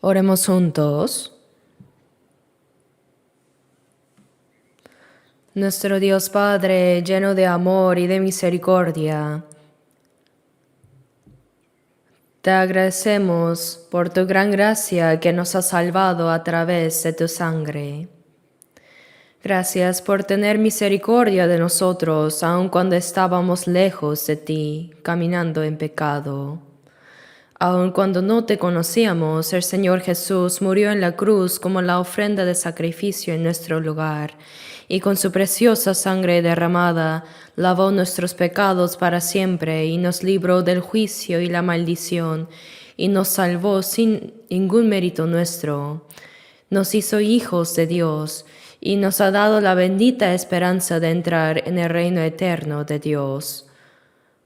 Oremos juntos. Nuestro Dios Padre, lleno de amor y de misericordia, te agradecemos por tu gran gracia que nos ha salvado a través de tu sangre. Gracias por tener misericordia de nosotros, aun cuando estábamos lejos de ti, caminando en pecado. Aun cuando no te conocíamos, el Señor Jesús murió en la cruz como la ofrenda de sacrificio en nuestro lugar, y con su preciosa sangre derramada lavó nuestros pecados para siempre y nos libró del juicio y la maldición, y nos salvó sin ningún mérito nuestro. Nos hizo hijos de Dios y nos ha dado la bendita esperanza de entrar en el reino eterno de Dios.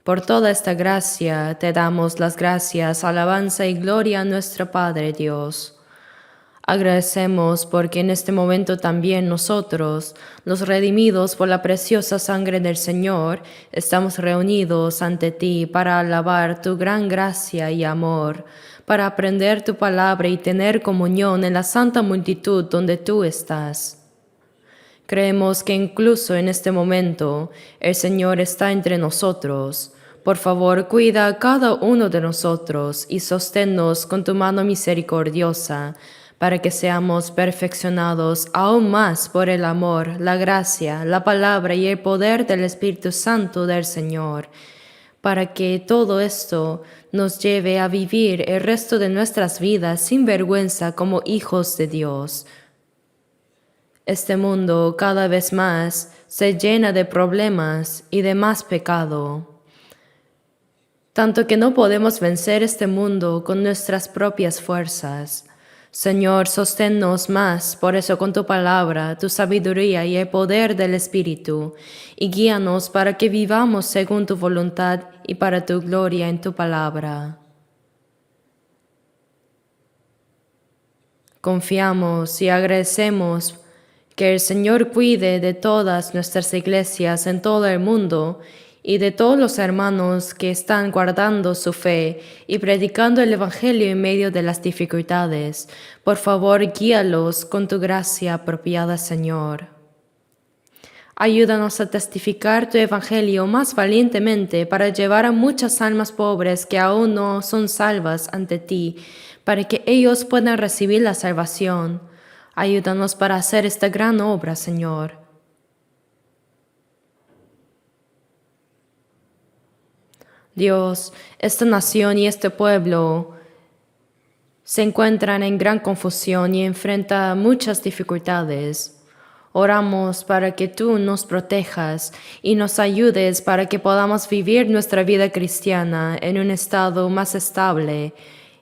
Por toda esta gracia te damos las gracias, alabanza y gloria a nuestro Padre Dios. Agradecemos porque en este momento también nosotros, los redimidos por la preciosa sangre del Señor, estamos reunidos ante ti para alabar tu gran gracia y amor, para aprender tu palabra y tener comunión en la santa multitud donde tú estás. Creemos que incluso en este momento el Señor está entre nosotros. Por favor, cuida a cada uno de nosotros y sosténnos con tu mano misericordiosa, para que seamos perfeccionados aún más por el amor, la gracia, la palabra y el poder del Espíritu Santo del Señor, para que todo esto nos lleve a vivir el resto de nuestras vidas sin vergüenza como hijos de Dios. Este mundo cada vez más se llena de problemas y de más pecado, tanto que no podemos vencer este mundo con nuestras propias fuerzas. Señor, sosténnos más, por eso con tu palabra, tu sabiduría y el poder del Espíritu, y guíanos para que vivamos según tu voluntad y para tu gloria en tu palabra. Confiamos y agradecemos que el Señor cuide de todas nuestras iglesias en todo el mundo y de todos los hermanos que están guardando su fe y predicando el Evangelio en medio de las dificultades. Por favor, guíalos con tu gracia apropiada, Señor. Ayúdanos a testificar tu Evangelio más valientemente para llevar a muchas almas pobres que aún no son salvas ante ti, para que ellos puedan recibir la salvación. Ayúdanos para hacer esta gran obra, Señor. Dios, esta nación y este pueblo se encuentran en gran confusión y enfrentan muchas dificultades. Oramos para que tú nos protejas y nos ayudes para que podamos vivir nuestra vida cristiana en un estado más estable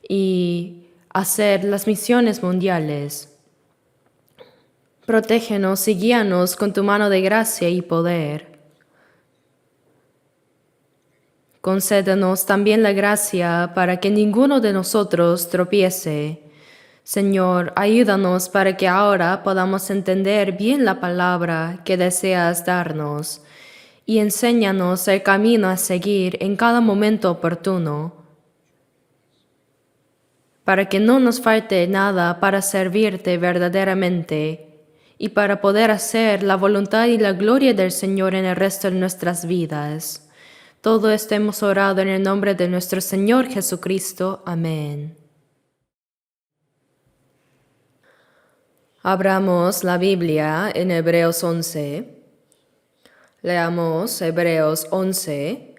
y hacer las misiones mundiales. Protégenos y guíanos con tu mano de gracia y poder. Concédenos también la gracia para que ninguno de nosotros tropiece. Señor, ayúdanos para que ahora podamos entender bien la palabra que deseas darnos y enséñanos el camino a seguir en cada momento oportuno, para que no nos falte nada para servirte verdaderamente y para poder hacer la voluntad y la gloria del Señor en el resto de nuestras vidas. Todo esto hemos orado en el nombre de nuestro Señor Jesucristo. Amén. Abramos la Biblia en Hebreos 11. Leamos Hebreos 11.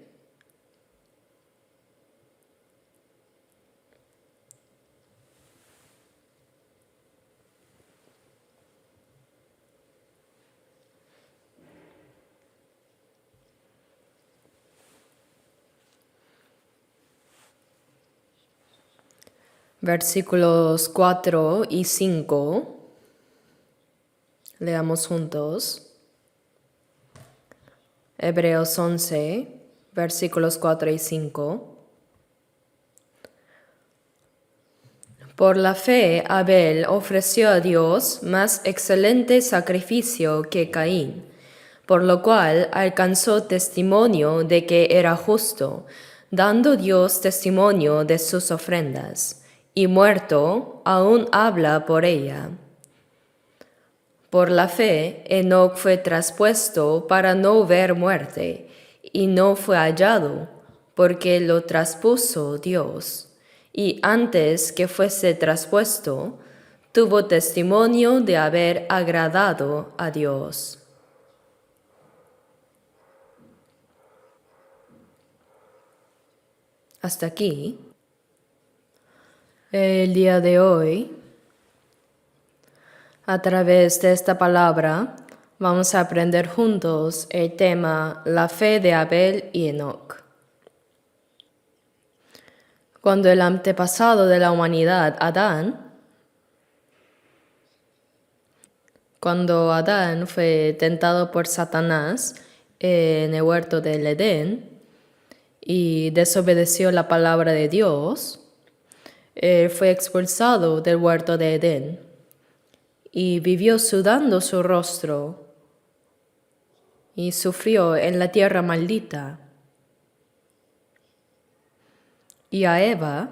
Versículos 4 y 5. Leamos juntos. Hebreos 11, versículos 4 y 5. Por la fe, Abel ofreció a Dios más excelente sacrificio que Caín, por lo cual alcanzó testimonio de que era justo, dando Dios testimonio de sus ofrendas. y muerto aún habla por ella. Por la fe, Enoc fue traspuesto para no ver muerte, y no fue hallado, porque lo traspuso Dios. Y antes que fuese traspuesto, tuvo testimonio de haber agradado a Dios. Hasta aquí. El día de hoy, a través de esta palabra, vamos a aprender juntos el tema La fe de Abel y Enoc. Cuando el antepasado de la humanidad, cuando Adán fue tentado por Satanás en el huerto del Edén y desobedeció la palabra de Dios, él fue expulsado del huerto de Edén y vivió sudando su rostro y sufrió en la tierra maldita. Y a Eva,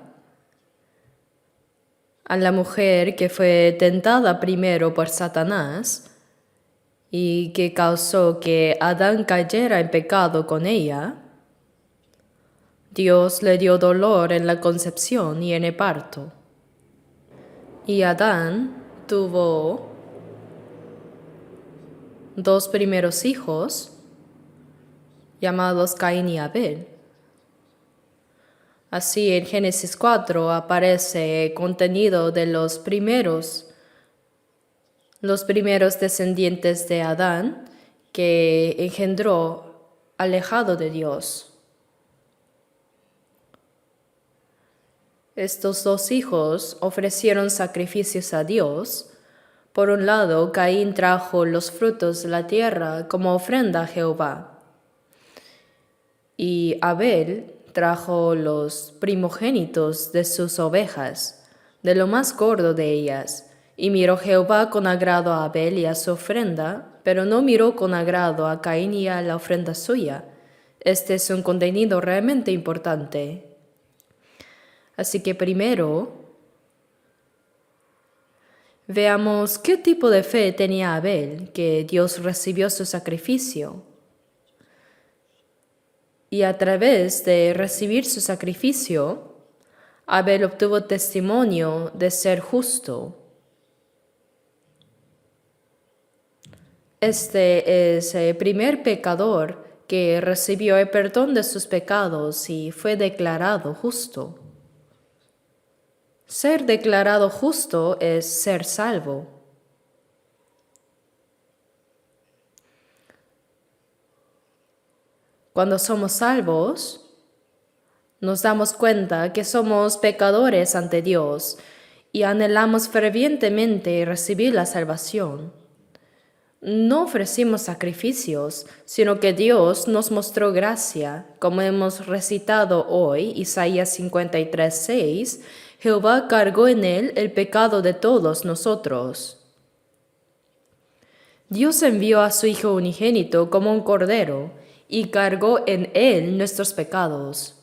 a la mujer que fue tentada primero por Satanás y que causó que Adán cayera en pecado con ella, Dios le dio dolor en la concepción y en el parto. Y Adán tuvo 2 primeros hijos, llamados Caín y Abel. Así en Génesis 4 aparece el contenido de los primeros descendientes de Adán que engendró alejado de Dios. Estos 2 hijos ofrecieron sacrificios a Dios. Por un lado, Caín trajo los frutos de la tierra como ofrenda a Jehová. Y Abel trajo los primogénitos de sus ovejas, de lo más gordo de ellas. Y miró Jehová con agrado a Abel y a su ofrenda, pero no miró con agrado a Caín y a la ofrenda suya. Este es un contenido realmente importante. Así que primero, veamos qué tipo de fe tenía Abel, que Dios recibió su sacrificio. Y a través de recibir su sacrificio, Abel obtuvo testimonio de ser justo. Este es el primer pecador que recibió el perdón de sus pecados y fue declarado justo. Ser declarado justo es ser salvo. Cuando somos salvos, nos damos cuenta que somos pecadores ante Dios y anhelamos fervientemente recibir la salvación. No ofrecimos sacrificios, sino que Dios nos mostró gracia, como hemos recitado hoy, Isaías 53:6, Jehová cargó en él el pecado de todos nosotros. Dios envió a su Hijo unigénito como un cordero y cargó en él nuestros pecados.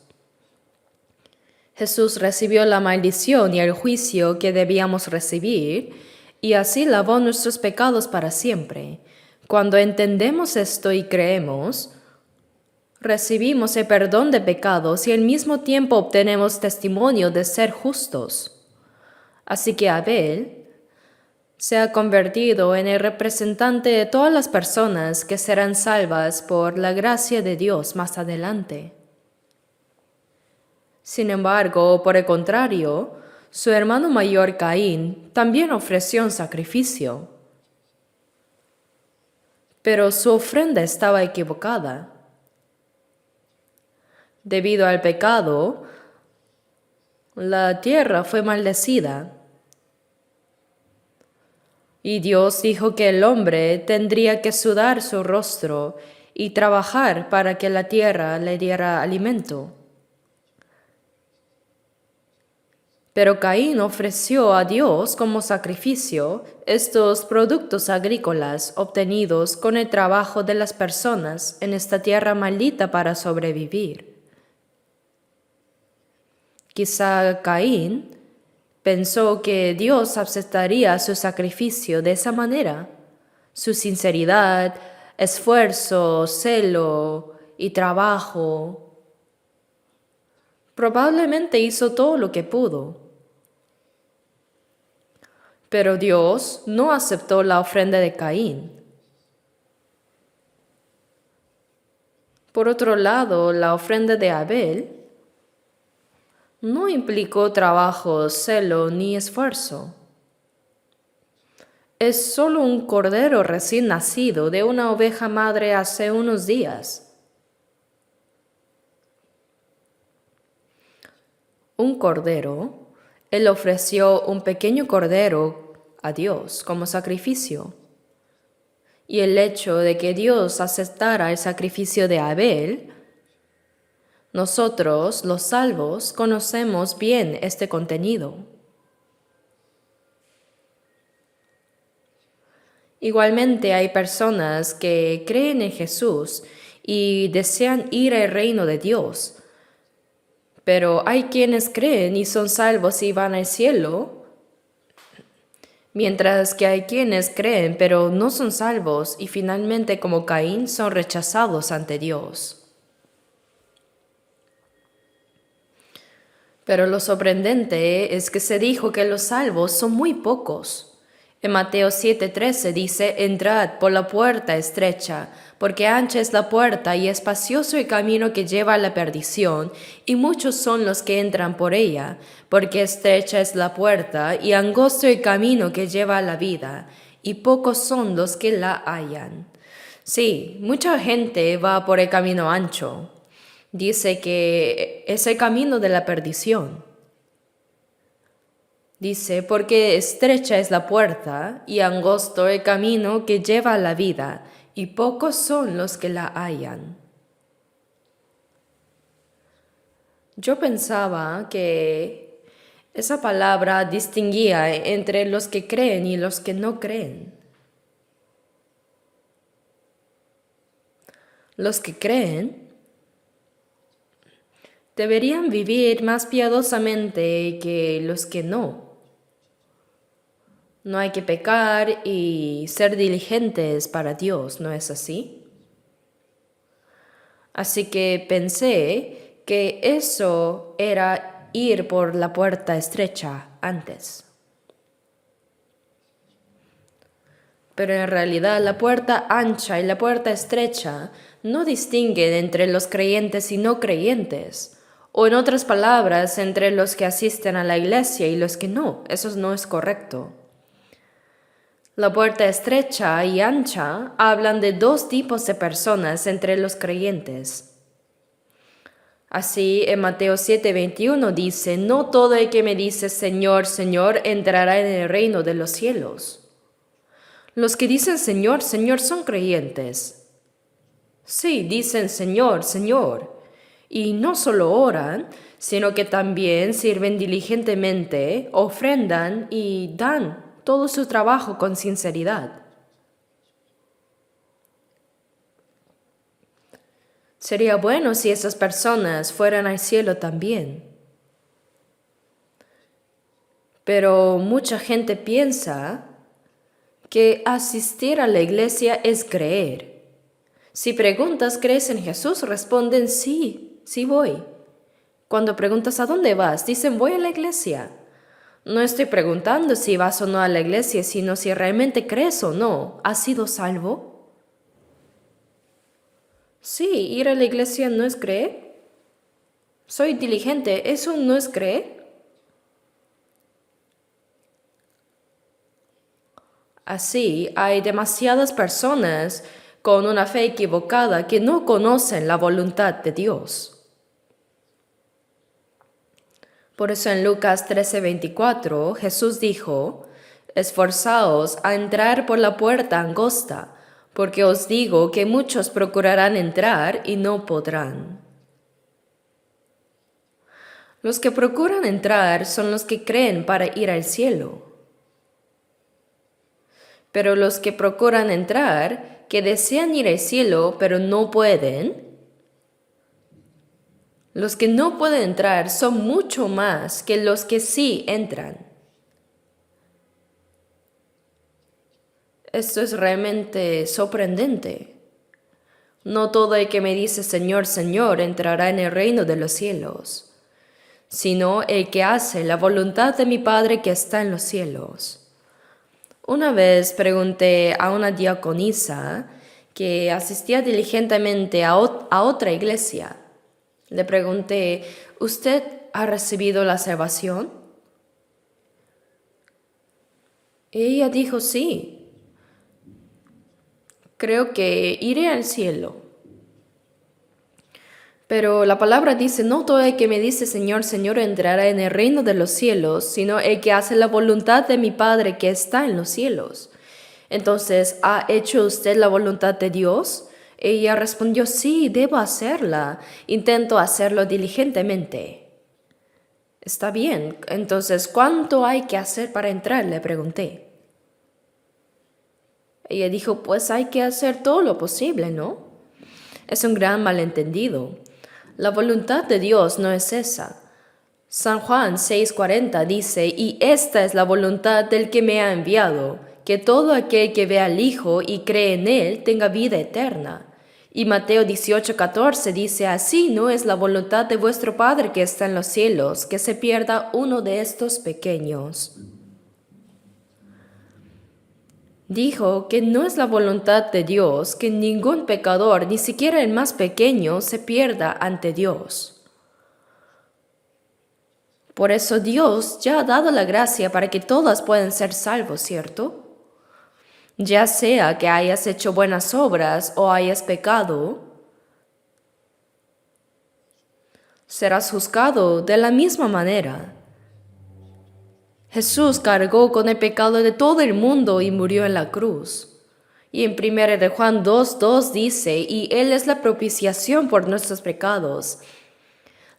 Jesús recibió la maldición y el juicio que debíamos recibir y así lavó nuestros pecados para siempre. Cuando entendemos esto y creemos, recibimos el perdón de pecados y al mismo tiempo obtenemos testimonio de ser justos. Así que Abel se ha convertido en el representante de todas las personas que serán salvas por la gracia de Dios más adelante. Sin embargo, por el contrario, su hermano mayor Caín también ofreció un sacrificio. Pero su ofrenda estaba equivocada. Debido al pecado, la tierra fue maldecida. Y Dios dijo que el hombre tendría que sudar su rostro y trabajar para que la tierra le diera alimento. Pero Caín ofreció a Dios como sacrificio estos productos agrícolas obtenidos con el trabajo de las personas en esta tierra maldita para sobrevivir. Quizá Caín Pensó que Dios aceptaría su sacrificio de esa manera. Su sinceridad, esfuerzo, celo y trabajo. Probablemente hizo todo lo que pudo. Pero Dios no aceptó la ofrenda de Caín. Por otro lado, la ofrenda de Abel no implicó trabajo, celo ni esfuerzo. Es solo un cordero recién nacido de una oveja madre hace unos días. Un cordero, él ofreció un pequeño cordero a Dios como sacrificio. Y el hecho de que Dios aceptara el sacrificio de Abel, nosotros, los salvos, conocemos bien este contenido. Igualmente hay personas que creen en Jesús y desean ir al reino de Dios, pero hay quienes creen y son salvos y van al cielo, mientras que hay quienes creen pero no son salvos y finalmente como Caín son rechazados ante Dios. Pero lo sorprendente es que se dijo que los salvos son muy pocos. En Mateo 7:13 dice, entrad por la puerta estrecha, porque ancha es la puerta y espacioso el camino que lleva a la perdición, y muchos son los que entran por ella, porque estrecha es la puerta y angosto el camino que lleva a la vida, y pocos son los que la hallan. Sí, mucha gente va por el camino ancho. Dice que es el camino de la perdición. Dice, porque estrecha es la puerta y angosto el camino que lleva a la vida, y pocos son los que la hallan. Yo pensaba que esa palabra distinguía entre los que creen y los que no creen. Los que creen deberían vivir más piadosamente que los que no. No hay que pecar y ser diligentes para Dios, ¿no es así? Así que pensé que eso era ir por la puerta estrecha antes. Pero en realidad la puerta ancha y la puerta estrecha no distinguen entre los creyentes y no creyentes. O en otras palabras, entre los que asisten a la iglesia y los que no. Eso no es correcto. La puerta estrecha y ancha hablan de dos tipos de personas entre los creyentes. Así, en Mateo 7:21 dice, no todo el que me dice Señor, Señor, entrará en el reino de los cielos. Los que dicen Señor, Señor son creyentes. Sí, dicen Señor, Señor. Y no solo oran, sino que también sirven diligentemente, ofrendan y dan todo su trabajo con sinceridad. Sería bueno si esas personas fueran al cielo también. Pero mucha gente piensa que asistir a la iglesia es creer. Si preguntas, ¿crees en Jesús? Responden sí, sí voy. Cuando preguntas ¿a dónde vas? Dicen voy a la iglesia. No estoy preguntando si vas o no a la iglesia, sino si realmente crees o no. ¿Has sido salvo? Sí, ir a la iglesia no es creer. Soy diligente, ¿eso no es creer? Así, hay demasiadas personas con una fe equivocada que no conocen la voluntad de Dios. Por eso en Lucas 13:24 Jesús dijo, esforzaos a entrar por la puerta angosta, porque os digo que muchos procurarán entrar y no podrán. Los que procuran entrar son los que creen para ir al cielo. Pero los que procuran entrar, que desean ir al cielo pero no pueden, los que no pueden entrar son mucho más que los que sí entran. Esto es realmente sorprendente. No todo el que me dice Señor, Señor entrará en el reino de los cielos, sino el que hace la voluntad de mi Padre que está en los cielos. Una vez pregunté a una diaconisa que asistía diligentemente a otra iglesia. Le pregunté, ¿usted ha recibido la salvación? Y ella dijo, sí, creo que iré al cielo. Pero la palabra dice, no todo el que me dice Señor, Señor entrará en el reino de los cielos, sino el que hace la voluntad de mi Padre que está en los cielos. Entonces, ¿ha hecho usted la voluntad de Dios? Ella respondió, sí, debo hacerla. Intento hacerlo diligentemente. Está bien, entonces, ¿cuánto hay que hacer para entrar? Le pregunté. Ella dijo, pues hay que hacer todo lo posible, ¿no? Es un gran malentendido. La voluntad de Dios no es esa. San Juan 6:40 dice, y esta es la voluntad del que me ha enviado, que todo aquel que vea al Hijo y cree en Él tenga vida eterna. Y Mateo 18:14 dice, así no es la voluntad de vuestro Padre que está en los cielos, que se pierda uno de estos pequeños. Dijo que no es la voluntad de Dios que ningún pecador, ni siquiera el más pequeño, se pierda ante Dios. Por eso Dios ya ha dado la gracia para que todas puedan ser salvos, ¿cierto? Ya sea que hayas hecho buenas obras o hayas pecado, serás juzgado de la misma manera. Jesús cargó con el pecado de todo el mundo y murió en la cruz. Y en 1 de Juan 2:2 dice, y Él es la propiciación por nuestros pecados.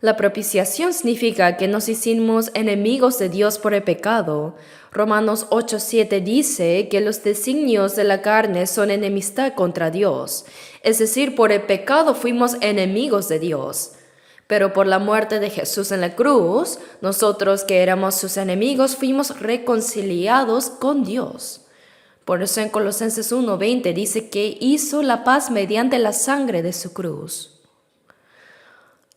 La propiciación significa que nos hicimos enemigos de Dios por el pecado. Romanos 8:7 dice que los designios de la carne son enemistad contra Dios. Es decir, por el pecado fuimos enemigos de Dios. Pero por la muerte de Jesús en la cruz, nosotros que éramos sus enemigos fuimos reconciliados con Dios. Por eso en Colosenses 1:20 dice que hizo la paz mediante la sangre de su cruz.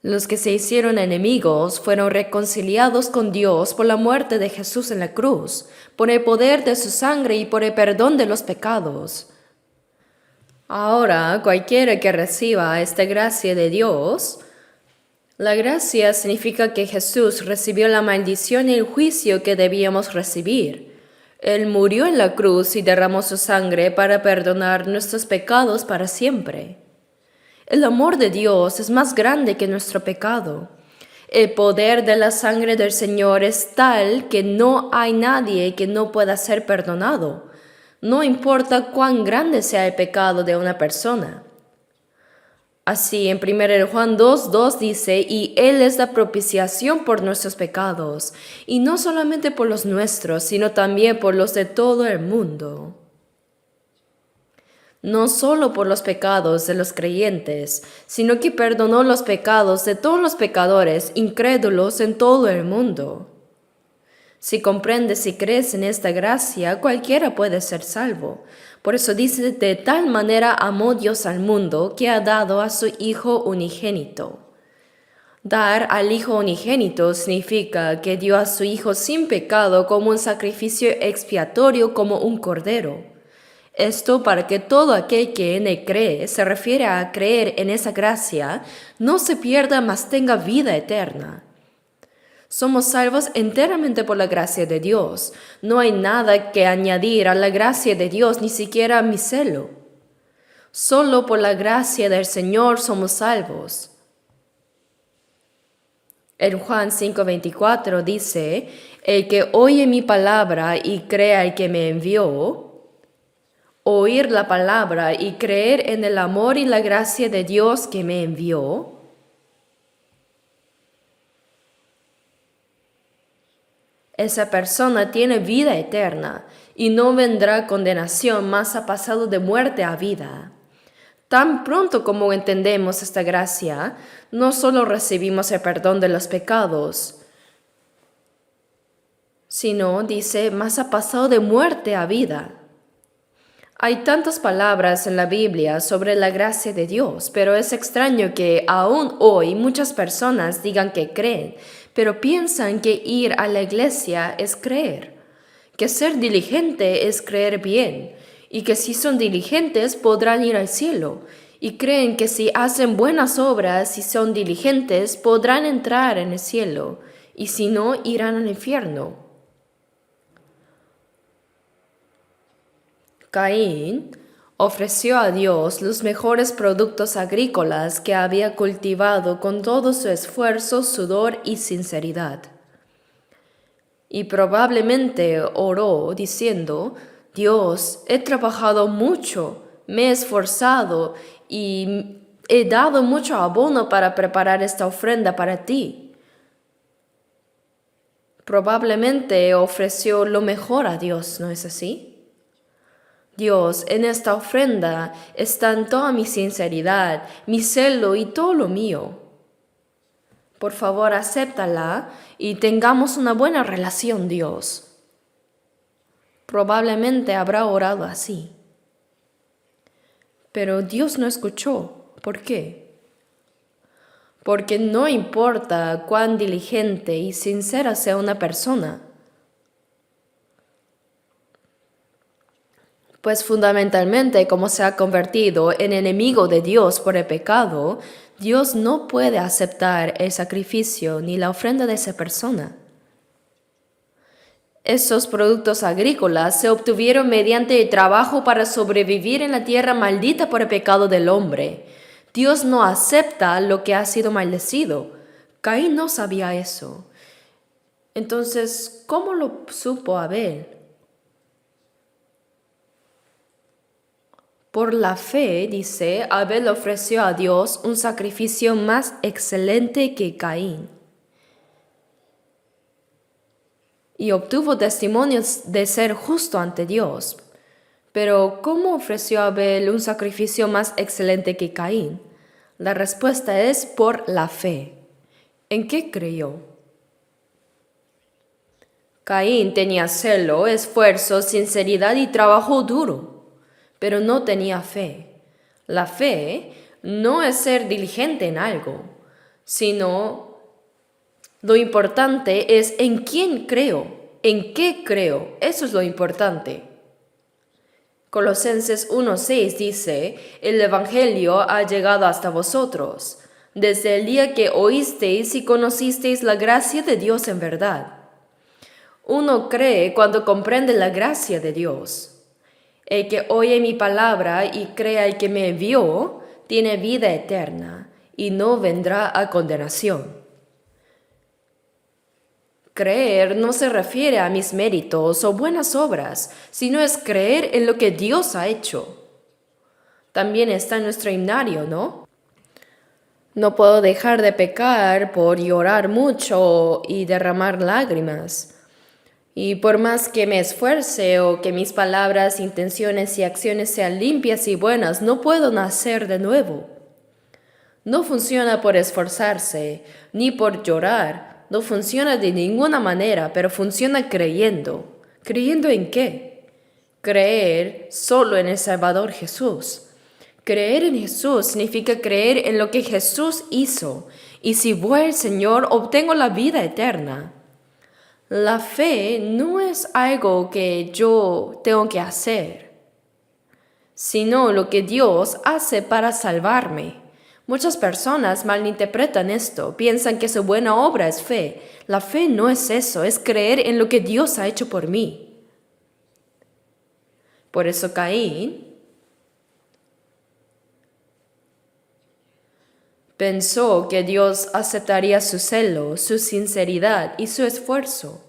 Los que se hicieron enemigos fueron reconciliados con Dios por la muerte de Jesús en la cruz, por el poder de su sangre y por el perdón de los pecados. Ahora, cualquiera que reciba esta gracia de Dios, la gracia significa que Jesús recibió la maldición y el juicio que debíamos recibir. Él murió en la cruz y derramó su sangre para perdonar nuestros pecados para siempre. El amor de Dios es más grande que nuestro pecado. El poder de la sangre del Señor es tal que no hay nadie que no pueda ser perdonado, no importa cuán grande sea el pecado de una persona. Así, en 1 Juan 2:2 dice, y Él es la propiciación por nuestros pecados, y no solamente por los nuestros, sino también por los de todo el mundo. No solo por los pecados de los creyentes, sino que perdonó los pecados de todos los pecadores incrédulos en todo el mundo. Si comprendes y crees en esta gracia, cualquiera puede ser salvo. Por eso dice, de tal manera amó Dios al mundo que ha dado a su Hijo unigénito. Dar al Hijo unigénito significa que dio a su Hijo sin pecado como un sacrificio expiatorio, como un cordero. Esto para que todo aquel que en él cree, se refiere a creer en esa gracia, no se pierda, mas tenga vida eterna. Somos salvos enteramente por la gracia de Dios. No hay nada que añadir a la gracia de Dios, ni siquiera mi celo. Solo por la gracia del Señor somos salvos. En Juan 5:24 dice, el que oye mi palabra y crea al que me envió. Oír la palabra y creer en el amor y la gracia de Dios que me envió. Esa persona tiene vida eterna y no vendrá condenación, mas ha pasado de muerte a vida. Tan pronto como entendemos esta gracia, no solo recibimos el perdón de los pecados, sino, dice, mas ha pasado de muerte a vida. Hay tantas palabras en la Biblia sobre la gracia de Dios, pero es extraño que aún hoy muchas personas digan que creen, pero piensan que ir a la iglesia es creer, que ser diligente es creer bien, y que si son diligentes podrán ir al cielo, y creen que si hacen buenas obras y son diligentes podrán entrar en el cielo, y si no irán al infierno. Caín ofreció a Dios los mejores productos agrícolas que había cultivado con todo su esfuerzo, sudor y sinceridad. Y probablemente oró diciendo: Dios, he trabajado mucho, me he esforzado y he dado mucho abono para preparar esta ofrenda para ti. Probablemente ofreció lo mejor a Dios, ¿no es así? Dios, en esta ofrenda están toda mi sinceridad, mi celo y todo lo mío. Por favor, acéptala y tengamos una buena relación, Dios. Probablemente habrá orado así. Pero Dios no escuchó. ¿Por qué? Porque no importa cuán diligente y sincera sea una persona, pues fundamentalmente como se ha convertido en enemigo de Dios por el pecado, Dios no puede aceptar el sacrificio ni la ofrenda de esa persona. Esos productos agrícolas se obtuvieron mediante el trabajo para sobrevivir en la tierra maldita por el pecado del hombre. Dios no acepta lo que ha sido maldecido. Caín no sabía eso. Entonces, ¿cómo lo supo Abel? Por la fe, dice, Abel ofreció a Dios un sacrificio más excelente que Caín. Y obtuvo testimonios de ser justo ante Dios. Pero, ¿cómo ofreció Abel un sacrificio más excelente que Caín? La respuesta es por la fe. ¿En qué creyó? Caín tenía celo, esfuerzo, sinceridad y trabajo duro, pero no tenía fe. La fe no es ser diligente en algo, sino lo importante es en quién creo, en qué creo. Eso es lo importante. Colosenses 1:6 dice: el Evangelio ha llegado hasta vosotros, desde el día que oísteis y conocisteis la gracia de Dios en verdad. Uno cree cuando comprende la gracia de Dios. El que oye mi palabra y crea el que me envió, tiene vida eterna y no vendrá a condenación. Creer no se refiere a mis méritos o buenas obras, sino es creer en lo que Dios ha hecho. También está en nuestro himnario, ¿no? No puedo dejar de pecar por llorar mucho y derramar lágrimas. Y por más que me esfuerce o que mis palabras, intenciones y acciones sean limpias y buenas, no puedo nacer de nuevo. No funciona por esforzarse, ni por llorar. No funciona de ninguna manera, pero funciona creyendo. ¿Creyendo en qué? Creer solo en el Salvador Jesús. Creer en Jesús significa creer en lo que Jesús hizo. Y si voy al Señor, obtengo la vida eterna. La fe no es algo que yo tengo que hacer, sino lo que Dios hace para salvarme. Muchas personas malinterpretan esto, piensan que su buena obra es fe. La fe no es eso, es creer en lo que Dios ha hecho por mí. Por eso Caín pensó que Dios aceptaría su celo, su sinceridad y su esfuerzo.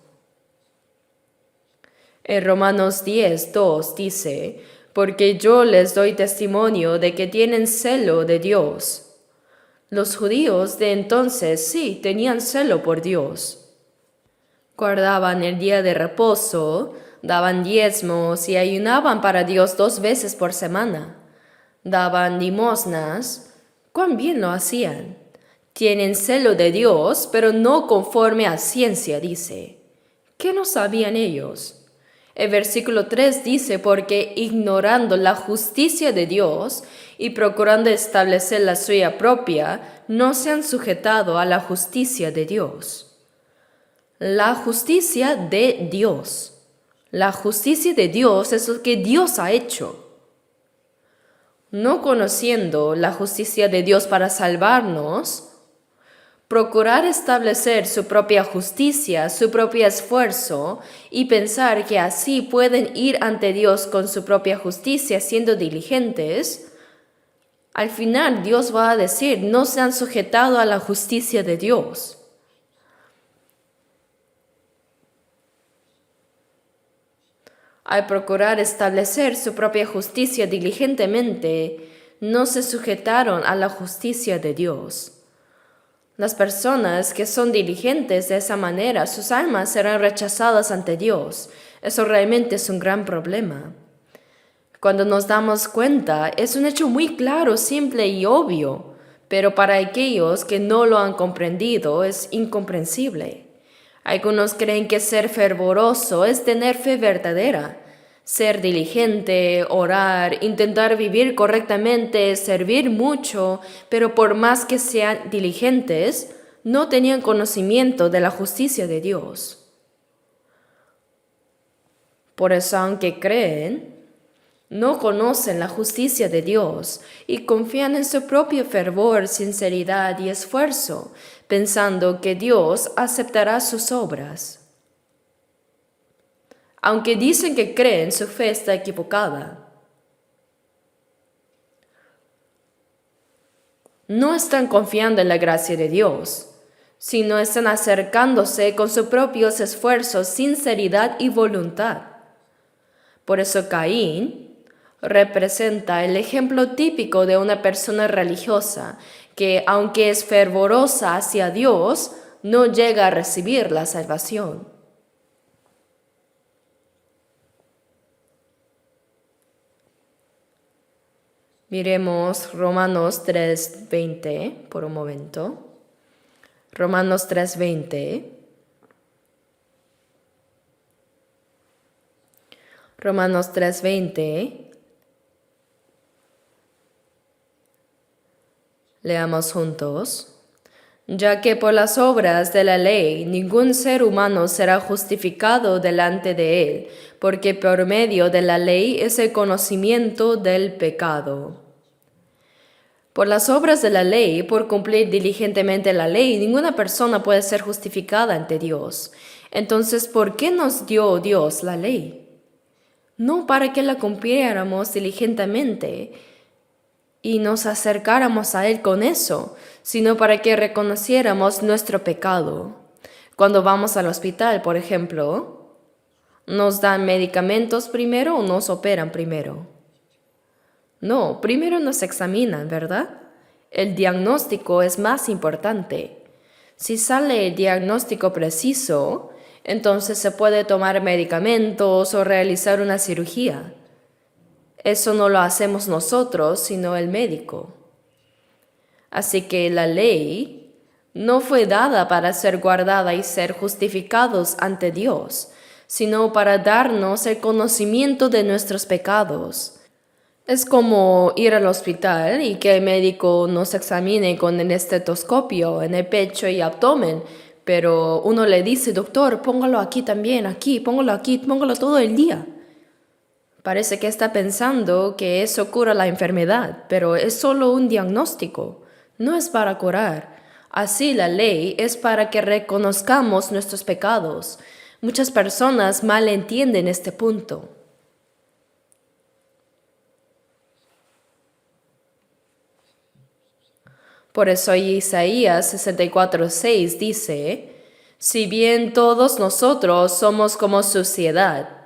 En Romanos 10:2 dice: porque yo les doy testimonio de que tienen celo de Dios. Los judíos de entonces sí tenían celo por Dios. Guardaban el día de reposo, daban diezmos y ayunaban para Dios 2 veces por semana. Daban limosnas. ¡Cuán bien lo hacían! Tienen celo de Dios, pero no conforme a ciencia, dice. ¿Qué no sabían ellos? El versículo 3 dice, porque ignorando la justicia de Dios y procurando establecer la suya propia, no se han sujetado a la justicia de Dios. La justicia de Dios. La justicia de Dios es lo que Dios ha hecho. No conociendo la justicia de Dios para salvarnos, procurar establecer su propia justicia, su propio esfuerzo y pensar que así pueden ir ante Dios con su propia justicia siendo diligentes, al final Dios va a decir, no se han sujetado a la justicia de Dios. Al procurar establecer su propia justicia diligentemente, no se sujetaron a la justicia de Dios. Las personas que son diligentes de esa manera, sus almas serán rechazadas ante Dios. Eso realmente es un gran problema. Cuando nos damos cuenta, es un hecho muy claro, simple y obvio, pero para aquellos que no lo han comprendido es incomprensible. Algunos creen que ser fervoroso es tener fe verdadera. Ser diligente, orar, intentar vivir correctamente, servir mucho, pero por más que sean diligentes, no tenían conocimiento de la justicia de Dios. Por eso, aunque creen, no conocen la justicia de Dios y confían en su propio fervor, sinceridad y esfuerzo, pensando que Dios aceptará sus obras. Aunque dicen que creen, su fe está equivocada. No están confiando en la gracia de Dios, sino están acercándose con sus propios esfuerzos, sinceridad y voluntad. Por eso Caín representa el ejemplo típico de una persona religiosa que, aunque es fervorosa hacia Dios, no llega a recibir la salvación. Miremos Romanos 3:20 por un momento. Romanos 3:20. Romanos 3:20. Leamos juntos. Ya que por las obras de la ley ningún ser humano será justificado delante de él, porque por medio de la ley es el conocimiento del pecado. Por las obras de la ley, por cumplir diligentemente la ley, ninguna persona puede ser justificada ante Dios. Entonces, ¿por qué nos dio Dios la ley? No para que la cumpliéramos diligentemente y nos acercáramos a Él con eso, sino para que reconociéramos nuestro pecado. Cuando vamos al hospital, por ejemplo, ¿nos dan medicamentos primero o nos operan primero? No, primero nos examinan, ¿verdad? El diagnóstico es más importante. Si sale el diagnóstico preciso, entonces se puede tomar medicamentos o realizar una cirugía. Eso no lo hacemos nosotros, sino el médico. Así que la ley no fue dada para ser guardada y ser justificados ante Dios, sino para darnos el conocimiento de nuestros pecados. Es como ir al hospital y que el médico nos examine con el estetoscopio en el pecho y abdomen, pero uno le dice, doctor, póngalo aquí también, aquí, póngalo todo el día. Parece que está pensando que eso cura la enfermedad, pero es solo un diagnóstico, no es para curar. Así la ley es para que reconozcamos nuestros pecados. Muchas personas mal entienden este punto. Por eso Isaías 64:6 dice, si bien todos nosotros somos como suciedad,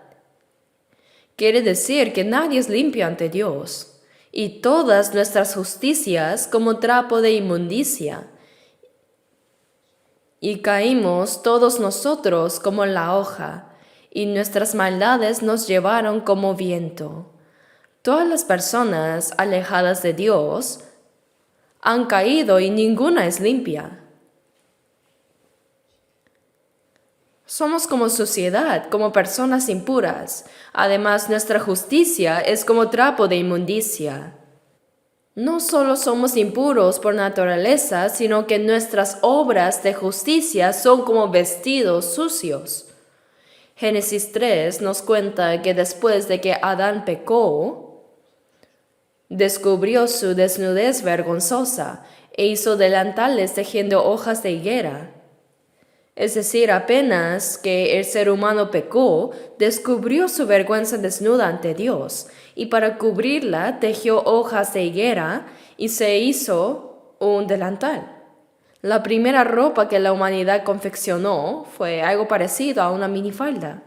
quiere decir que nadie es limpio ante Dios, y todas nuestras justicias como trapo de inmundicia. Y caímos todos nosotros como la hoja, y nuestras maldades nos llevaron como viento. Todas las personas alejadas de Dios han caído y ninguna es limpia. Somos como sociedad, como personas impuras. Además, nuestra justicia es como trapo de inmundicia. No solo somos impuros por naturaleza, sino que nuestras obras de justicia son como vestidos sucios. Génesis 3 nos cuenta que después de que Adán pecó, descubrió su desnudez vergonzosa e hizo delantales tejiendo hojas de higuera. Es decir, apenas que el ser humano pecó, descubrió su vergüenza desnuda ante Dios, y para cubrirla tejió hojas de higuera y se hizo un delantal. La primera ropa que la humanidad confeccionó fue algo parecido a una minifalda.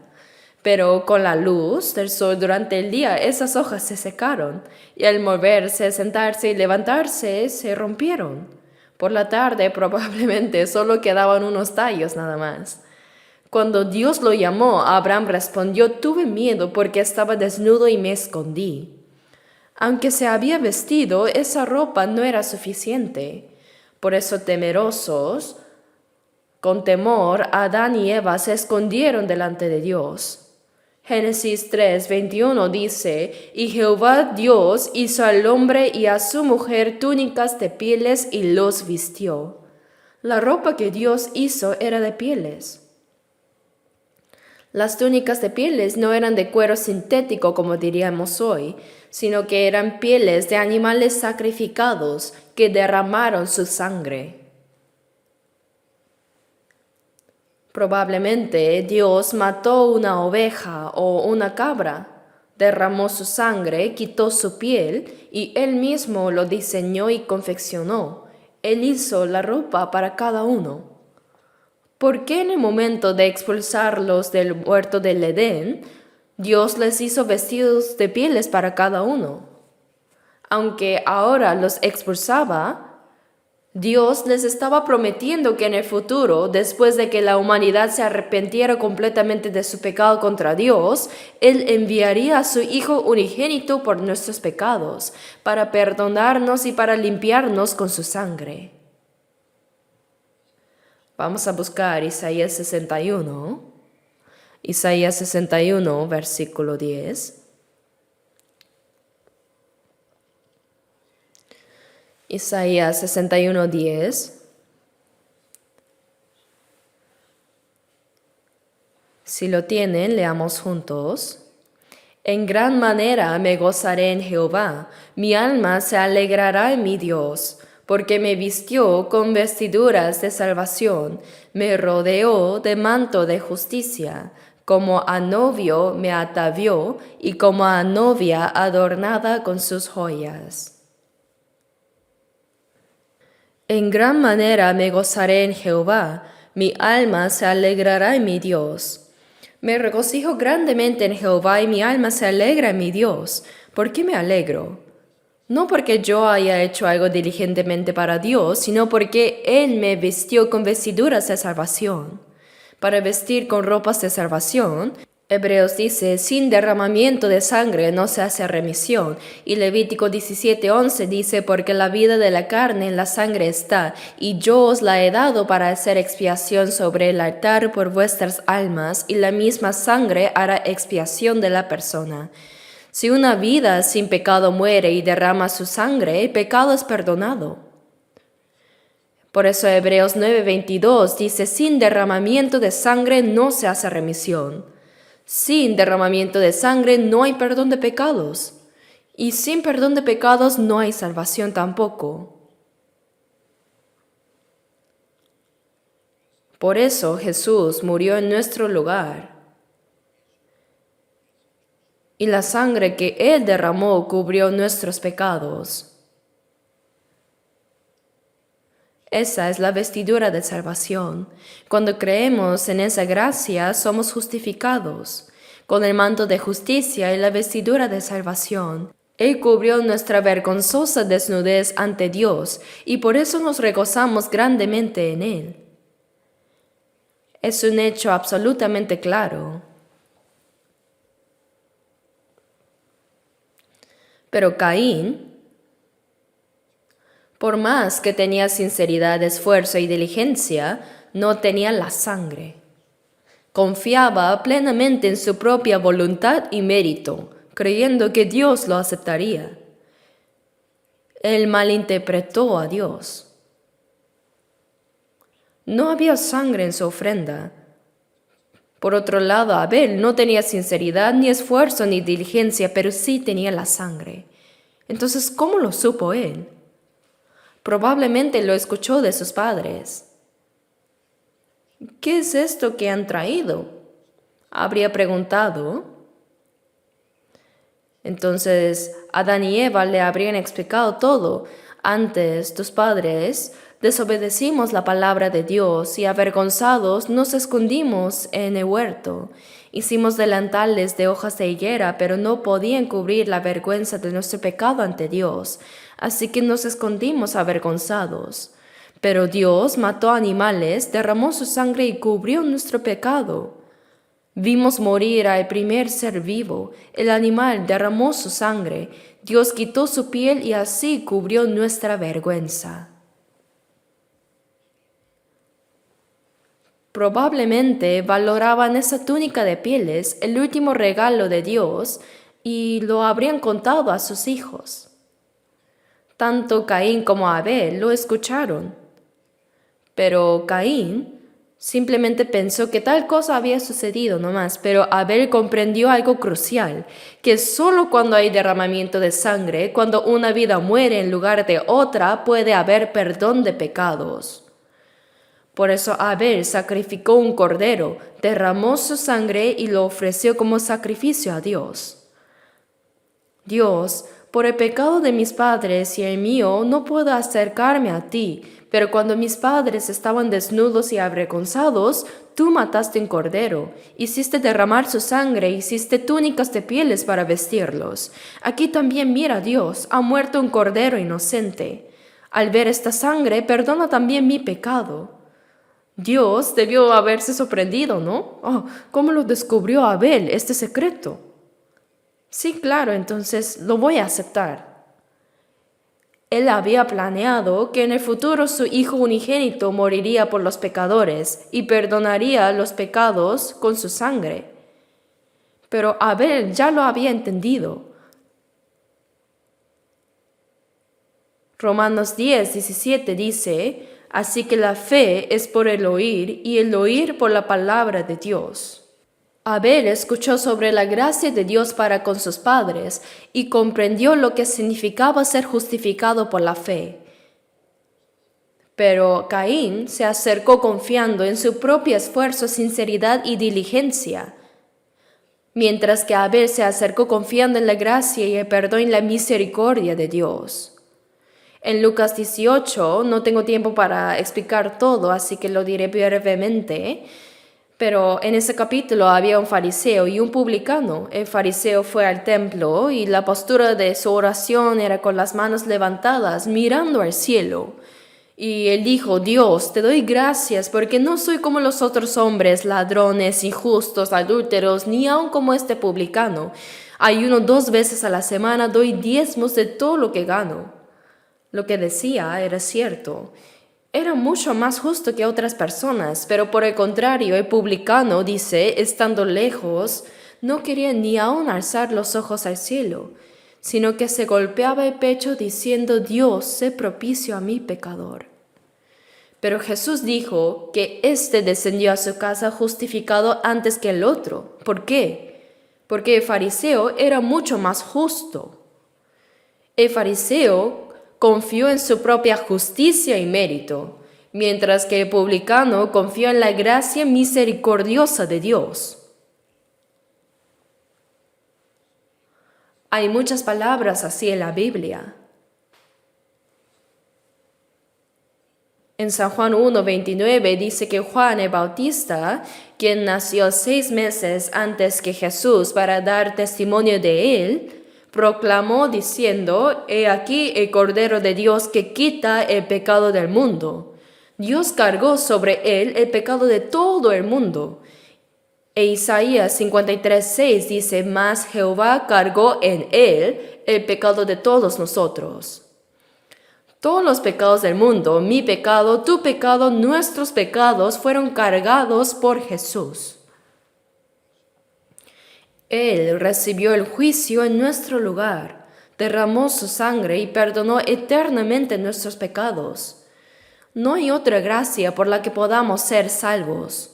Pero con la luz del sol durante el día esas hojas se secaron y al moverse, sentarse y levantarse se rompieron. Por la tarde probablemente solo quedaban unos tallos nada más. Cuando Dios lo llamó, Abraham respondió: tuve miedo porque estaba desnudo y me escondí. Aunque se había vestido, esa ropa no era suficiente. Por eso temerosos, con temor, Adán y Eva se escondieron delante de Dios. Génesis 3:21 dice: y Jehová Dios hizo al hombre y a su mujer túnicas de pieles y los vistió. La ropa que Dios hizo era de pieles. Las túnicas de pieles no eran de cuero sintético como diríamos hoy, sino que eran pieles de animales sacrificados que derramaron su sangre. Probablemente Dios mató una oveja o una cabra, derramó su sangre, quitó su piel y Él mismo lo diseñó y confeccionó. Él hizo la ropa para cada uno. ¿Por qué en el momento de expulsarlos del huerto del Edén, Dios les hizo vestidos de pieles para cada uno? Aunque ahora los expulsaba, Dios les estaba prometiendo que en el futuro, después de que la humanidad se arrepintiera completamente de su pecado contra Dios, Él enviaría a su Hijo unigénito por nuestros pecados, para perdonarnos y para limpiarnos con su sangre. Vamos a buscar Isaías 61. Isaías 61, versículo 10. Isaías 61:10. Si lo tienen, leamos juntos. En gran manera me gozaré en Jehová, mi alma se alegrará en mi Dios, porque me vistió con vestiduras de salvación, me rodeó de manto de justicia, como a novio me atavió y como a novia adornada con sus joyas. En gran manera me gozaré en Jehová, mi alma se alegrará en mi Dios. Me regocijo grandemente en Jehová y mi alma se alegra en mi Dios. ¿Por qué me alegro? No porque yo haya hecho algo diligentemente para Dios, sino porque Él me vistió con vestiduras de salvación. Para vestir con ropas de salvación, Hebreos dice: sin derramamiento de sangre no se hace remisión. Y Levítico 17:11 dice: porque la vida de la carne en la sangre está, y yo os la he dado para hacer expiación sobre el altar por vuestras almas, y la misma sangre hará expiación de la persona. Si una vida sin pecado muere y derrama su sangre, el pecado es perdonado. Por eso Hebreos 9:22 dice: sin derramamiento de sangre no se hace remisión. Sin derramamiento de sangre no hay perdón de pecados, y sin perdón de pecados no hay salvación tampoco. Por eso Jesús murió en nuestro lugar, y la sangre que Él derramó cubrió nuestros pecados. Esa es la vestidura de salvación. Cuando creemos en esa gracia, somos justificados. Con el manto de justicia y la vestidura de salvación, Él cubrió nuestra vergonzosa desnudez ante Dios, y por eso nos regozamos grandemente en Él. Es un hecho absolutamente claro. Pero Caín, por más que tenía sinceridad, esfuerzo y diligencia, no tenía la sangre. Confiaba plenamente en su propia voluntad y mérito, creyendo que Dios lo aceptaría. Él malinterpretó a Dios. No había sangre en su ofrenda. Por otro lado, Abel no tenía sinceridad, ni esfuerzo, ni diligencia, pero sí tenía la sangre. Entonces, ¿cómo lo supo él? Probablemente lo escuchó de sus padres. ¿Qué es esto que han traído?, habría preguntado. Entonces Adán y Eva le habrían explicado todo. Antes, tus padres desobedecimos la palabra de Dios y avergonzados nos escondimos en el huerto. Hicimos delantales de hojas de higuera, pero no podían cubrir la vergüenza de nuestro pecado ante Dios, así que nos escondimos avergonzados. Pero Dios mató animales, derramó su sangre y cubrió nuestro pecado. Vimos morir al primer ser vivo, el animal derramó su sangre, Dios quitó su piel y así cubrió nuestra vergüenza. Probablemente valoraban esa túnica de pieles, el último regalo de Dios, y lo habrían contado a sus hijos. Tanto Caín como Abel lo escucharon. Pero Caín simplemente pensó que tal cosa había sucedido nomás, pero Abel comprendió algo crucial, que solo cuando hay derramamiento de sangre, cuando una vida muere en lugar de otra, puede haber perdón de pecados. Por eso Abel sacrificó un cordero, derramó su sangre y lo ofreció como sacrificio a Dios. Dios, por el pecado de mis padres y el mío, no puedo acercarme a ti, pero cuando mis padres estaban desnudos y avergonzados, tú mataste un cordero, hiciste derramar su sangre, hiciste túnicas de pieles para vestirlos. Aquí también mira Dios, ha muerto un cordero inocente. Al ver esta sangre, perdona también mi pecado. Dios debió haberse sorprendido, ¿no? Oh, ¿cómo lo descubrió Abel, este secreto? Sí, claro, entonces lo voy a aceptar. Él había planeado que en el futuro su hijo unigénito moriría por los pecadores y perdonaría los pecados con su sangre. Pero Abel ya lo había entendido. Romanos 10:17 dice: así que la fe es por el oír y el oír por la palabra de Dios. Abel escuchó sobre la gracia de Dios para con sus padres y comprendió lo que significaba ser justificado por la fe. Pero Caín se acercó confiando en su propio esfuerzo, sinceridad y diligencia, mientras que Abel se acercó confiando en la gracia y el perdón y la misericordia de Dios. En Lucas 18, no tengo tiempo para explicar todo, así que lo diré brevemente. Pero en ese capítulo había un fariseo y un publicano. El fariseo fue al templo y la postura de su oración era con las manos levantadas, mirando al cielo. Y él dijo: Dios, te doy gracias porque no soy como los otros hombres, ladrones, injustos, adúlteros, ni aun como este publicano. Ayuno 2 veces a la semana, doy diezmos de todo lo que gano. Lo que decía era cierto. Era mucho más justo que otras personas, pero por el contrario, el publicano, dice, estando lejos, no quería ni aun alzar los ojos al cielo, sino que se golpeaba el pecho diciendo: Dios, sé propicio a mi pecador. Pero Jesús dijo que éste descendió a su casa justificado antes que el otro. ¿Por qué? Porque el fariseo era mucho más justo. El fariseo confió en su propia justicia y mérito, mientras que el publicano confió en la gracia misericordiosa de Dios. Hay muchas palabras así en la Biblia. En San Juan 1:29 dice que Juan el Bautista, quien nació 6 meses antes que Jesús para dar testimonio de él, proclamó diciendo: He aquí el Cordero de Dios que quita el pecado del mundo. Dios cargó sobre él el pecado de todo el mundo. E Isaías 53:6 dice: Mas Jehová cargó en él el pecado de todos nosotros. Todos los pecados del mundo, mi pecado, tu pecado, nuestros pecados, fueron cargados por Jesús. Él recibió el juicio en nuestro lugar, derramó su sangre y perdonó eternamente nuestros pecados. No hay otra gracia por la que podamos ser salvos.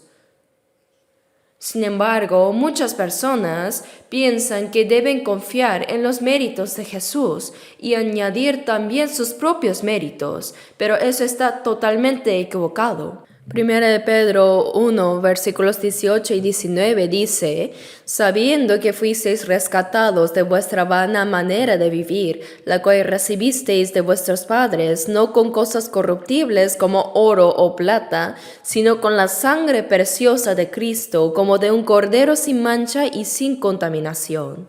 Sin embargo, muchas personas piensan que deben confiar en los méritos de Jesús y añadir también sus propios méritos, pero eso está totalmente equivocado. Primera de Pedro 1, versículos 18 y 19 dice: sabiendo que fuisteis rescatados de vuestra vana manera de vivir, la cual recibisteis de vuestros padres, no con cosas corruptibles como oro o plata, sino con la sangre preciosa de Cristo, como de un cordero sin mancha y sin contaminación.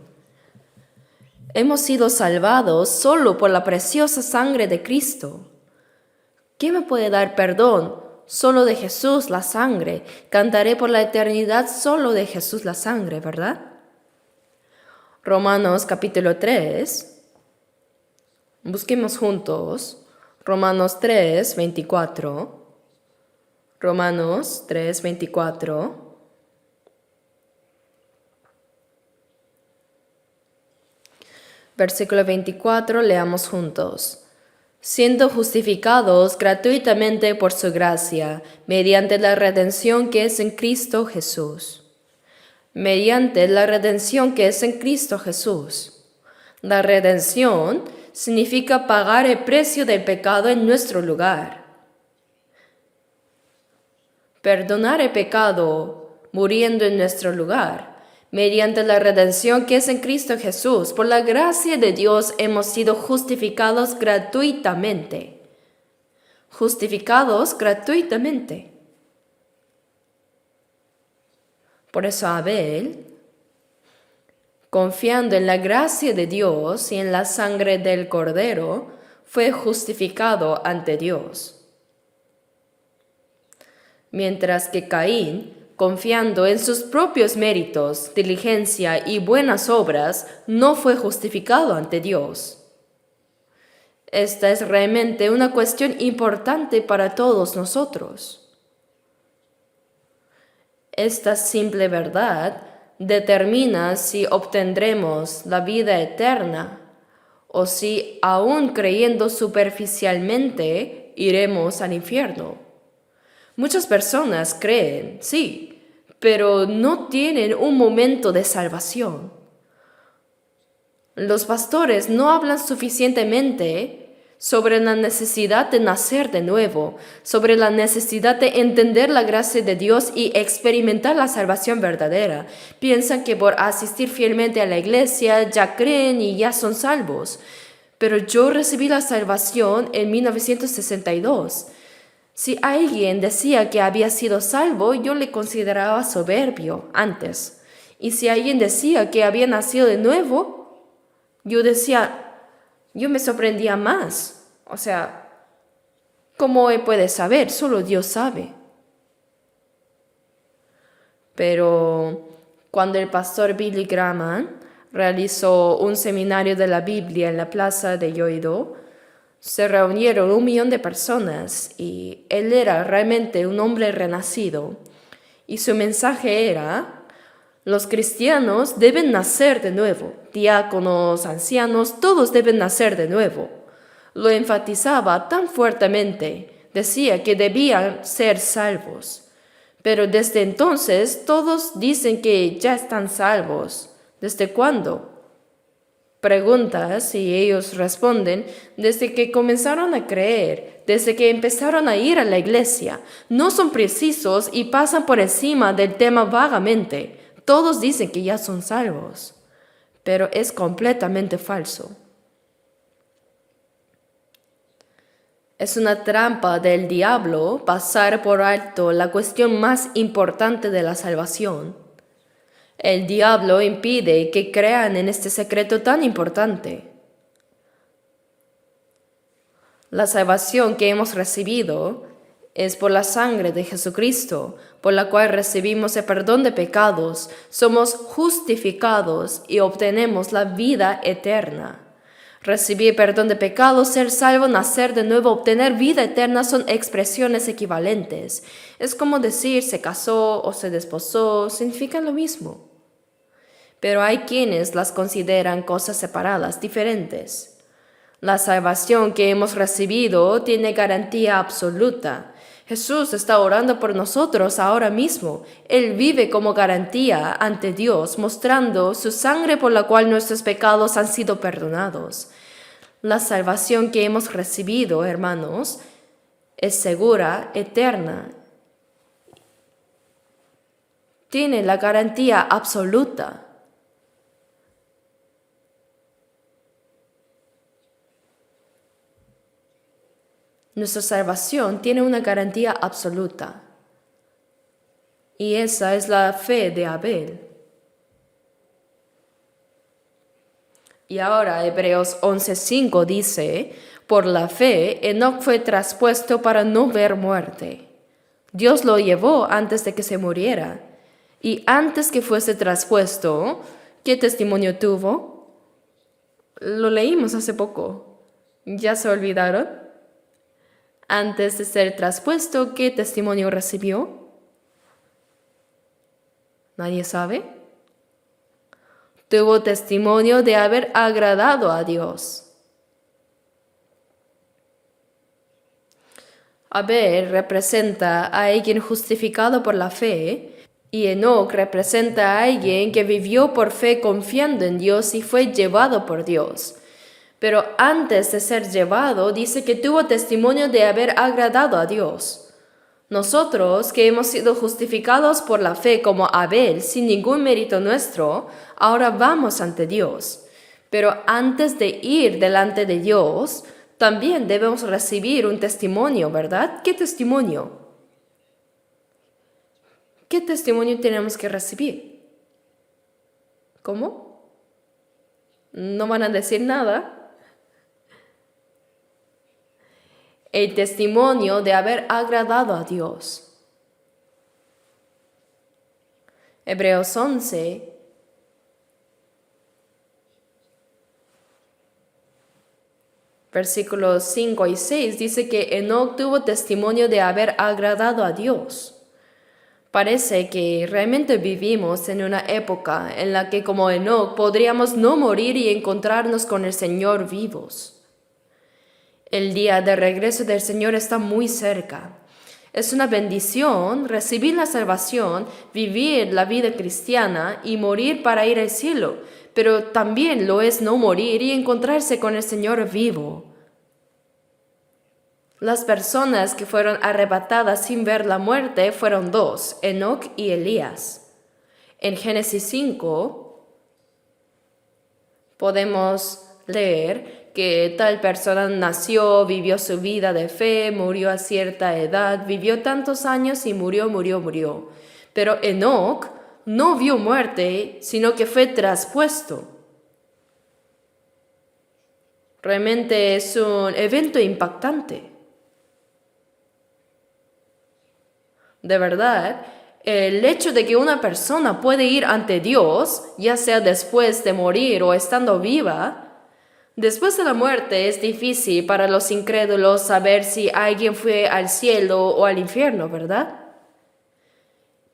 Hemos sido salvados solo por la preciosa sangre de Cristo. ¿Quién me puede dar perdón? Solo de Jesús la sangre. Cantaré por la eternidad solo de Jesús la sangre, ¿verdad? Romanos capítulo 3. Busquemos juntos. Romanos 3, 24. Romanos 3, 24. Versículo 24, leamos juntos. Siendo justificados gratuitamente por su gracia, mediante la redención que es en Cristo Jesús. Mediante la redención que es en Cristo Jesús. La redención significa pagar el precio del pecado en nuestro lugar. Perdonar el pecado muriendo en nuestro lugar. Mediante la redención que es en Cristo Jesús, por la gracia de Dios hemos sido justificados gratuitamente. Justificados gratuitamente. Por eso Abel, confiando en la gracia de Dios y en la sangre del Cordero, fue justificado ante Dios. Mientras que Caín, confiando en sus propios méritos, diligencia y buenas obras, no fue justificado ante Dios. Esta es realmente una cuestión importante para todos nosotros. Esta simple verdad determina si obtendremos la vida eterna o si, aún creyendo superficialmente, iremos al infierno. Muchas personas creen, sí, pero no tienen un momento de salvación. Los pastores no hablan suficientemente sobre la necesidad de nacer de nuevo, sobre la necesidad de entender la gracia de Dios y experimentar la salvación verdadera. Piensan que por asistir fielmente a la iglesia ya creen y ya son salvos. Pero yo recibí la salvación en 1962. Si alguien decía que había sido salvo, yo le consideraba soberbio antes. Y si alguien decía que había nacido de nuevo, yo me sorprendía más. O sea, ¿cómo él puede saber? Solo Dios sabe. Pero cuando el pastor Billy Graham realizó un seminario de la Biblia en la plaza de Yoido, se reunieron 1 millón de personas y él era realmente un hombre renacido. Y su mensaje era: los cristianos deben nacer de nuevo. Diáconos, ancianos, todos deben nacer de nuevo. Lo enfatizaba tan fuertemente. Decía que debían ser salvos. Pero desde entonces todos dicen que ya están salvos. ¿Desde cuándo? Preguntas y ellos responden: desde que comenzaron a creer, desde que empezaron a ir a la iglesia. No son precisos y pasan por encima del tema vagamente. Todos dicen que ya son salvos, pero es completamente falso. Es una trampa del diablo pasar por alto la cuestión más importante de la salvación. El diablo impide que crean en este secreto tan importante. La salvación que hemos recibido es por la sangre de Jesucristo, por la cual recibimos el perdón de pecados, somos justificados y obtenemos la vida eterna. Recibir perdón de pecados, ser salvo, nacer de nuevo, obtener vida eterna son expresiones equivalentes. Es como decir se casó o se desposó, significan lo mismo. pero hay quienes las consideran cosas separadas, diferentes. La salvación que hemos recibido tiene garantía absoluta. Jesús está orando por nosotros ahora mismo. Él vive como garantía ante Dios, mostrando su sangre por la cual nuestros pecados han sido perdonados. La salvación que hemos recibido, hermanos, es segura, eterna. Tiene la garantía absoluta. Nuestra salvación tiene una garantía absoluta. Y esa es la fe de Abel. Y ahora Hebreos 11:5 dice, por la fe, Enoc fue traspuesto para no ver muerte. Dios lo llevó antes de que se muriera. Y antes que fuese traspuesto, ¿qué testimonio tuvo? Lo leímos hace poco. ¿Ya se olvidaron? Antes de ser traspuesto, ¿qué testimonio recibió? ¿Nadie sabe? Tuvo testimonio de haber agradado a Dios. Abel representa a alguien justificado por la fe y Enoc representa a alguien que vivió por fe confiando en Dios y fue llevado por Dios. Pero antes de ser llevado, dice que tuvo testimonio de haber agradado a Dios. Nosotros, que hemos sido justificados por la fe como Abel, sin ningún mérito nuestro, ahora vamos ante Dios. Pero antes de ir delante de Dios, también debemos recibir un testimonio, ¿verdad? ¿Qué testimonio? ¿Qué testimonio tenemos que recibir? ¿Cómo? ¿No van a decir nada? El testimonio de haber agradado a Dios. Hebreos 11, versículos 5 y 6 dice que Enoc tuvo testimonio de haber agradado a Dios. Parece que realmente vivimos en una época en la que como Enoc podríamos no morir y encontrarnos con el Señor vivos. El día de regreso del Señor está muy cerca. Es una bendición recibir la salvación, vivir la vida cristiana y morir para ir al cielo, pero también lo es no morir y encontrarse con el Señor vivo. Las personas que fueron arrebatadas sin ver la muerte fueron dos, Enoc y Elías. En Génesis 5 podemos leer que tal persona nació, vivió su vida de fe, murió a cierta edad, vivió tantos años y murió. Pero Enoc no vio muerte, sino que fue traspuesto. Realmente es un evento impactante. De verdad, el hecho de que una persona puede ir ante Dios, ya sea después de morir o estando viva, después de la muerte es difícil para los incrédulos saber si alguien fue al cielo o al infierno, ¿verdad?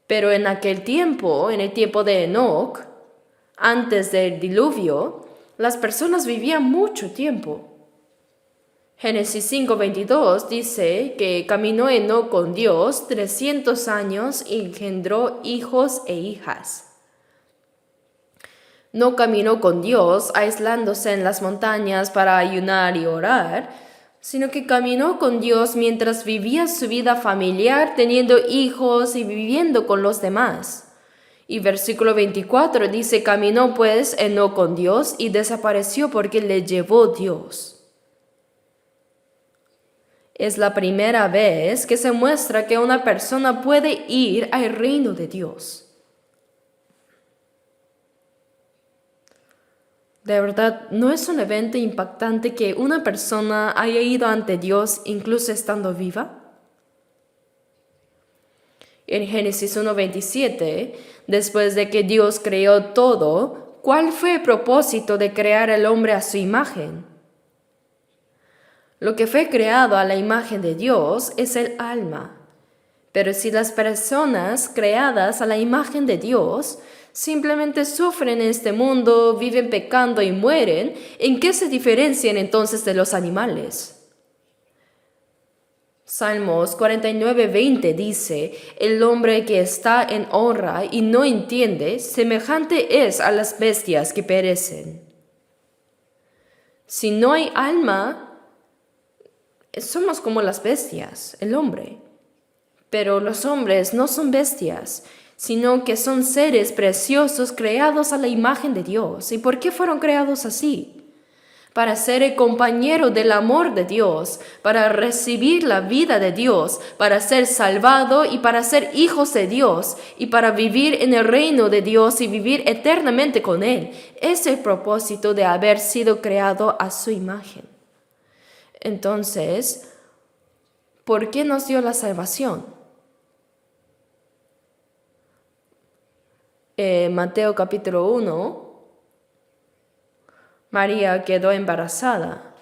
Pero en aquel tiempo, en el tiempo de Enoc, antes del diluvio, las personas vivían mucho tiempo. Génesis 5:22 dice que caminó Enoc con Dios 300 años y engendró hijos e hijas. No caminó con Dios aislándose en las montañas para ayunar y orar, sino que caminó con Dios mientras vivía su vida familiar, teniendo hijos y viviendo con los demás. Y versículo 24 dice, caminó pues Enoc con Dios y desapareció porque le llevó Dios. Es la primera vez que se muestra que una persona puede ir al reino de Dios. De verdad, ¿no es un evento impactante que una persona haya ido ante Dios incluso estando viva? En Génesis 1:27, después de que Dios creó todo, ¿cuál fue el propósito de crear al hombre a su imagen? Lo que fue creado a la imagen de Dios es el alma. Pero si las personas creadas a la imagen de Dios Simplemente sufren en este mundo, viven pecando y mueren. ¿En qué se diferencian entonces de los animales? Salmos 49:20 dice, el hombre que está en honra y no entiende, semejante es a las bestias que perecen. Si no hay alma, somos como las bestias, el hombre. Pero los hombres no son bestias, sino que son seres preciosos creados a la imagen de Dios. ¿Y por qué fueron creados así? Para ser el compañero del amor de Dios, para recibir la vida de Dios, para ser salvado y para ser hijos de Dios y para vivir en el reino de Dios y vivir eternamente con Él. Es el propósito de haber sido creado a su imagen. Entonces, ¿por qué nos dio la salvación? Mateo capítulo 1. María quedó embarazada.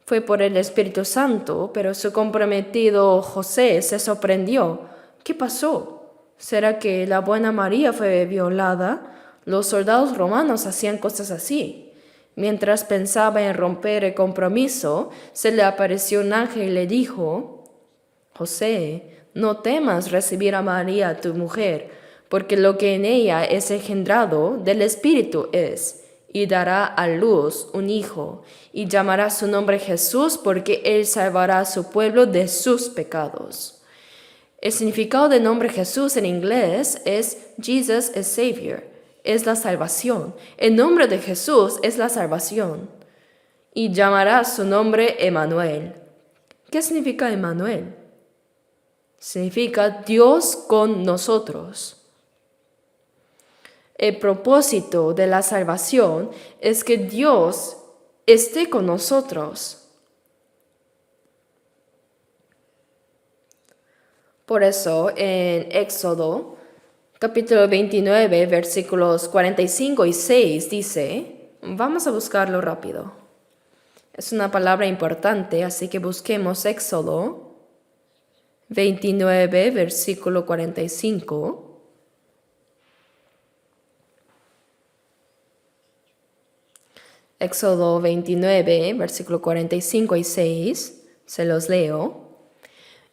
Fue por el Espíritu Santo, pero su comprometido José se sorprendió. ¿Qué pasó? ¿Será que la buena María fue violada? Los soldados romanos hacían cosas así. Mientras pensaba en romper el compromiso, se le apareció un ángel y le dijo, José, no temas recibir a María tu mujer, porque lo que en ella es engendrado del Espíritu es, y dará a luz un hijo, y llamará su nombre Jesús, porque él salvará a su pueblo de sus pecados. El significado del nombre Jesús en inglés es Jesus is Savior, es la salvación. El nombre de Jesús es la salvación. Y llamará su nombre Emmanuel. ¿Qué significa Emmanuel? Significa Dios con nosotros. El propósito de la salvación es que Dios esté con nosotros. Por eso, en Éxodo, capítulo 29, versículos 45 y 6 dice, vamos a buscarlo rápido. Es una palabra importante, así que busquemos Éxodo 29, versículo 45. Éxodo 29, versículo 45 y 6, se los leo.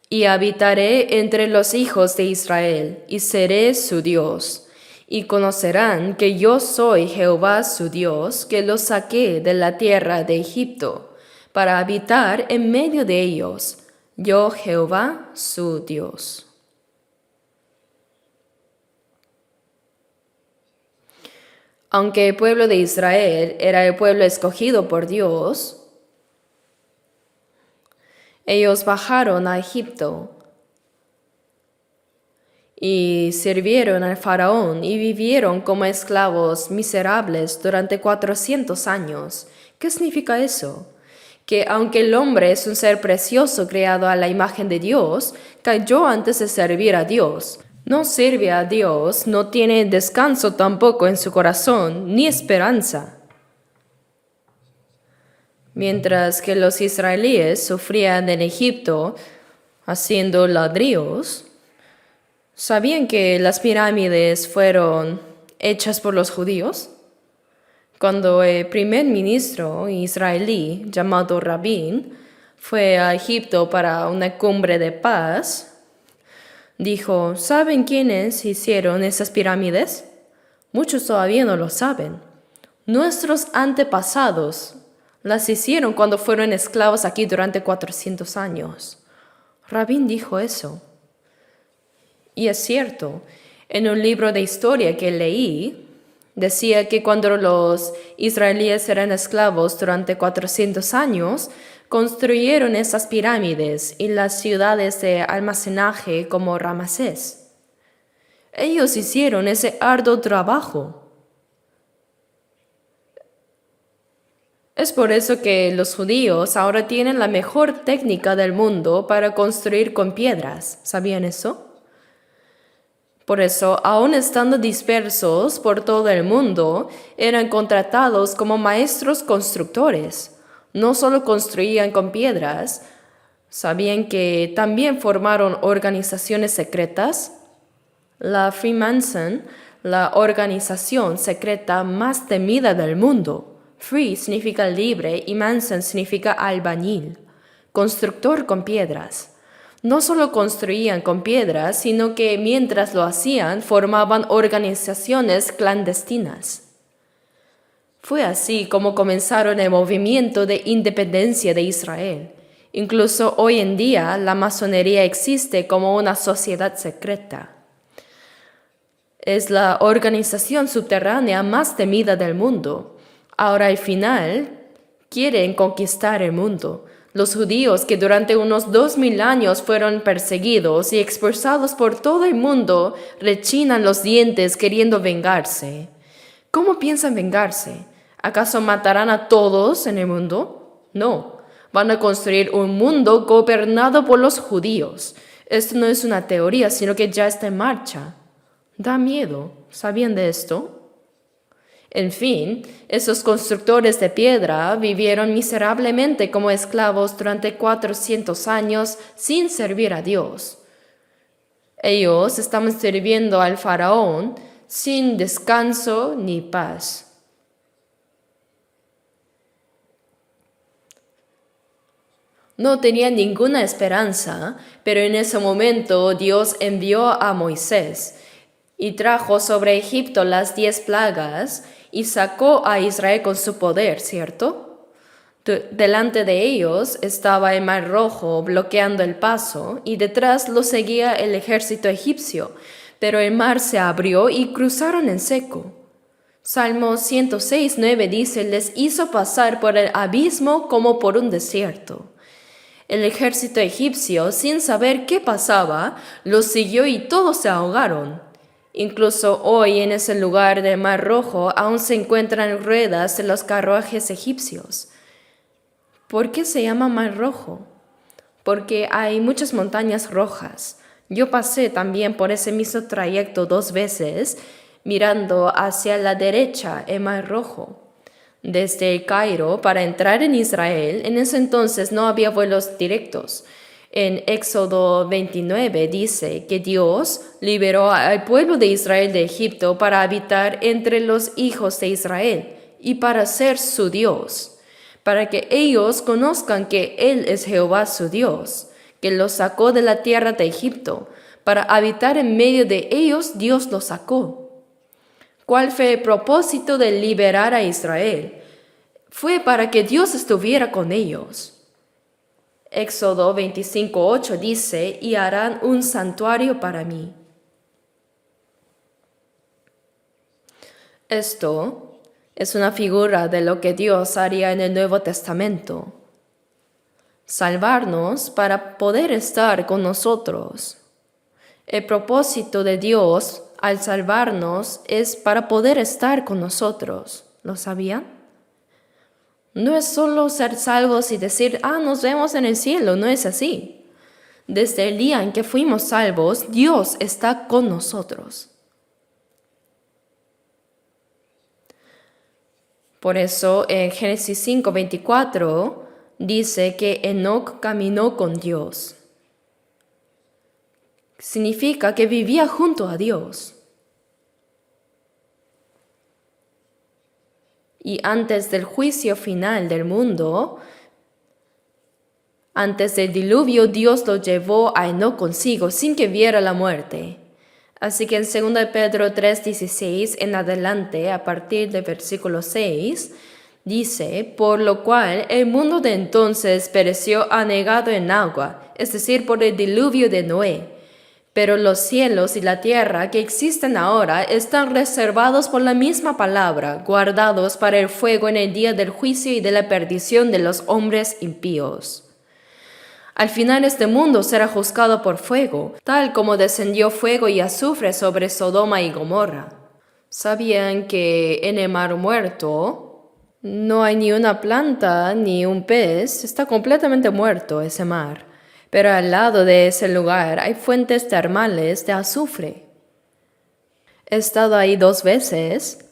Y habitaré entre los hijos de Israel, y seré su Dios. Y conocerán que yo soy Jehová su Dios, que los saqué de la tierra de Egipto, para habitar en medio de ellos, yo Jehová su Dios. Aunque el pueblo de Israel era el pueblo escogido por Dios, ellos bajaron a Egipto y sirvieron al faraón y vivieron como esclavos miserables durante 400 años. ¿Qué significa eso? Que aunque el hombre es un ser precioso creado a la imagen de Dios, cayó antes de servir a Dios. No sirve a Dios, no tiene descanso tampoco en su corazón, ni esperanza. Mientras que los israelíes sufrían en Egipto haciendo ladrillos, ¿sabían que las pirámides fueron hechas por los judíos? Cuando el primer ministro israelí, llamado Rabín, fue a Egipto para una cumbre de paz, dijo, ¿saben quiénes hicieron esas pirámides? Muchos todavía no lo saben. Nuestros antepasados las hicieron cuando fueron esclavos aquí durante 400 años. Rabín dijo eso. Y es cierto, en un libro de historia que leí, decía que cuando los israelíes eran esclavos durante 400 años, construyeron esas pirámides y las ciudades de almacenaje como Ramsés. Ellos hicieron ese arduo trabajo. Es por eso que los judíos ahora tienen la mejor técnica del mundo para construir con piedras. ¿Sabían eso? Por eso, aun estando dispersos por todo el mundo, eran contratados como maestros constructores. No solo construían con piedras, ¿sabían que también formaron organizaciones secretas? La Freemason, la organización secreta más temida del mundo. Free significa libre y Manson significa albañil, constructor con piedras. No solo construían con piedras, sino que mientras lo hacían formaban organizaciones clandestinas. Fue así como comenzaron el movimiento de independencia de Israel. Incluso hoy en día la masonería existe como una sociedad secreta. Es la organización subterránea más temida del mundo. Ahora al final quieren conquistar el mundo. Los judíos que durante unos 2000 años fueron perseguidos y expulsados por todo el mundo rechinan los dientes queriendo vengarse. ¿Cómo piensan vengarse? ¿Acaso matarán a todos en el mundo? No, van a construir un mundo gobernado por los judíos. Esto no es una teoría, sino que ya está en marcha. Da miedo, ¿sabían de esto? En fin, esos constructores de piedra vivieron miserablemente como esclavos durante 400 años sin servir a Dios. Ellos estaban sirviendo al faraón sin descanso ni paz. No tenían ninguna esperanza, pero en ese momento Dios envió a Moisés y trajo sobre Egipto las 10 plagas y sacó a Israel con su poder, ¿cierto? Delante de ellos estaba el Mar Rojo bloqueando el paso y detrás lo seguía el ejército egipcio, pero el mar se abrió y cruzaron en seco. Salmo 106:9 dice, les hizo pasar por el abismo como por un desierto. El ejército egipcio, sin saber qué pasaba, los siguió y todos se ahogaron. Incluso hoy en ese lugar del Mar Rojo aún se encuentran ruedas de los carruajes egipcios. ¿Por qué se llama Mar Rojo? Porque hay muchas montañas rojas. Yo pasé también por ese mismo trayecto 2 veces, mirando hacia la derecha el Mar Rojo. Desde el Cairo, para entrar en Israel, en ese entonces no había vuelos directos. En Éxodo 29 dice que Dios liberó al pueblo de Israel de Egipto para habitar entre los hijos de Israel y para ser su Dios, para que ellos conozcan que Él es Jehová su Dios, que los sacó de la tierra de Egipto. Para habitar en medio de ellos, Dios los sacó. ¿Cuál fue el propósito de liberar a Israel? Fue para que Dios estuviera con ellos. Éxodo 25:8 dice, y harán un santuario para mí. Esto es una figura de lo que Dios haría en el Nuevo Testamento. Salvarnos para poder estar con nosotros. El propósito de Dios al salvarnos es para poder estar con nosotros. ¿Lo sabían? No es solo ser salvos y decir, nos vemos en el cielo, no es así. Desde el día en que fuimos salvos, Dios está con nosotros. Por eso en Génesis 5:24 dice que Enoc caminó con Dios. Significa que vivía junto a Dios. Y antes del juicio final del mundo, antes del diluvio, Dios lo llevó a Enoc consigo sin que viera la muerte. Así que en 2 Pedro 3:16 en adelante, a partir del versículo 6, dice, por lo cual el mundo de entonces pereció anegado en agua, es decir, por el diluvio de Noé. Pero los cielos y la tierra que existen ahora están reservados por la misma palabra, guardados para el fuego en el día del juicio y de la perdición de los hombres impíos. Al final este mundo será juzgado por fuego, tal como descendió fuego y azufre sobre Sodoma y Gomorra. ¿Sabían que en el Mar Muerto no hay ni una planta ni un pez? Está completamente muerto ese mar. Pero al lado de ese lugar hay fuentes termales de azufre. He estado ahí 2 veces.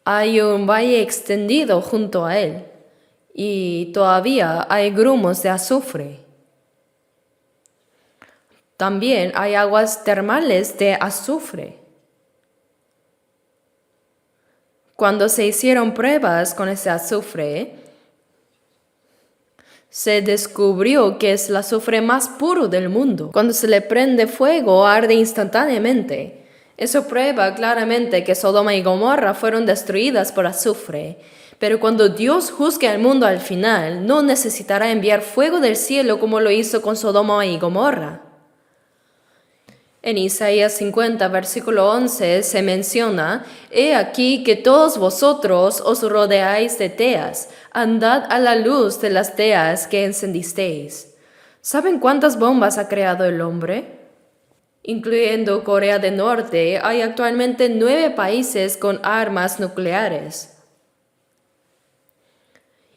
Hay un valle extendido junto a él y todavía hay grumos de azufre. También hay aguas termales de azufre. Cuando se hicieron pruebas con ese azufre, se descubrió que es el azufre más puro del mundo. Cuando se le prende fuego, arde instantáneamente. Eso prueba claramente que Sodoma y Gomorra fueron destruidas por azufre. Pero cuando Dios juzgue al mundo al final, no necesitará enviar fuego del cielo como lo hizo con Sodoma y Gomorra. En Isaías 50, versículo 11, se menciona: «He aquí que todos vosotros os rodeáis de teas, andad a la luz de las teas que encendisteis». ¿Saben cuántas bombas ha creado el hombre? Incluyendo Corea del Norte, hay actualmente 9 países con armas nucleares.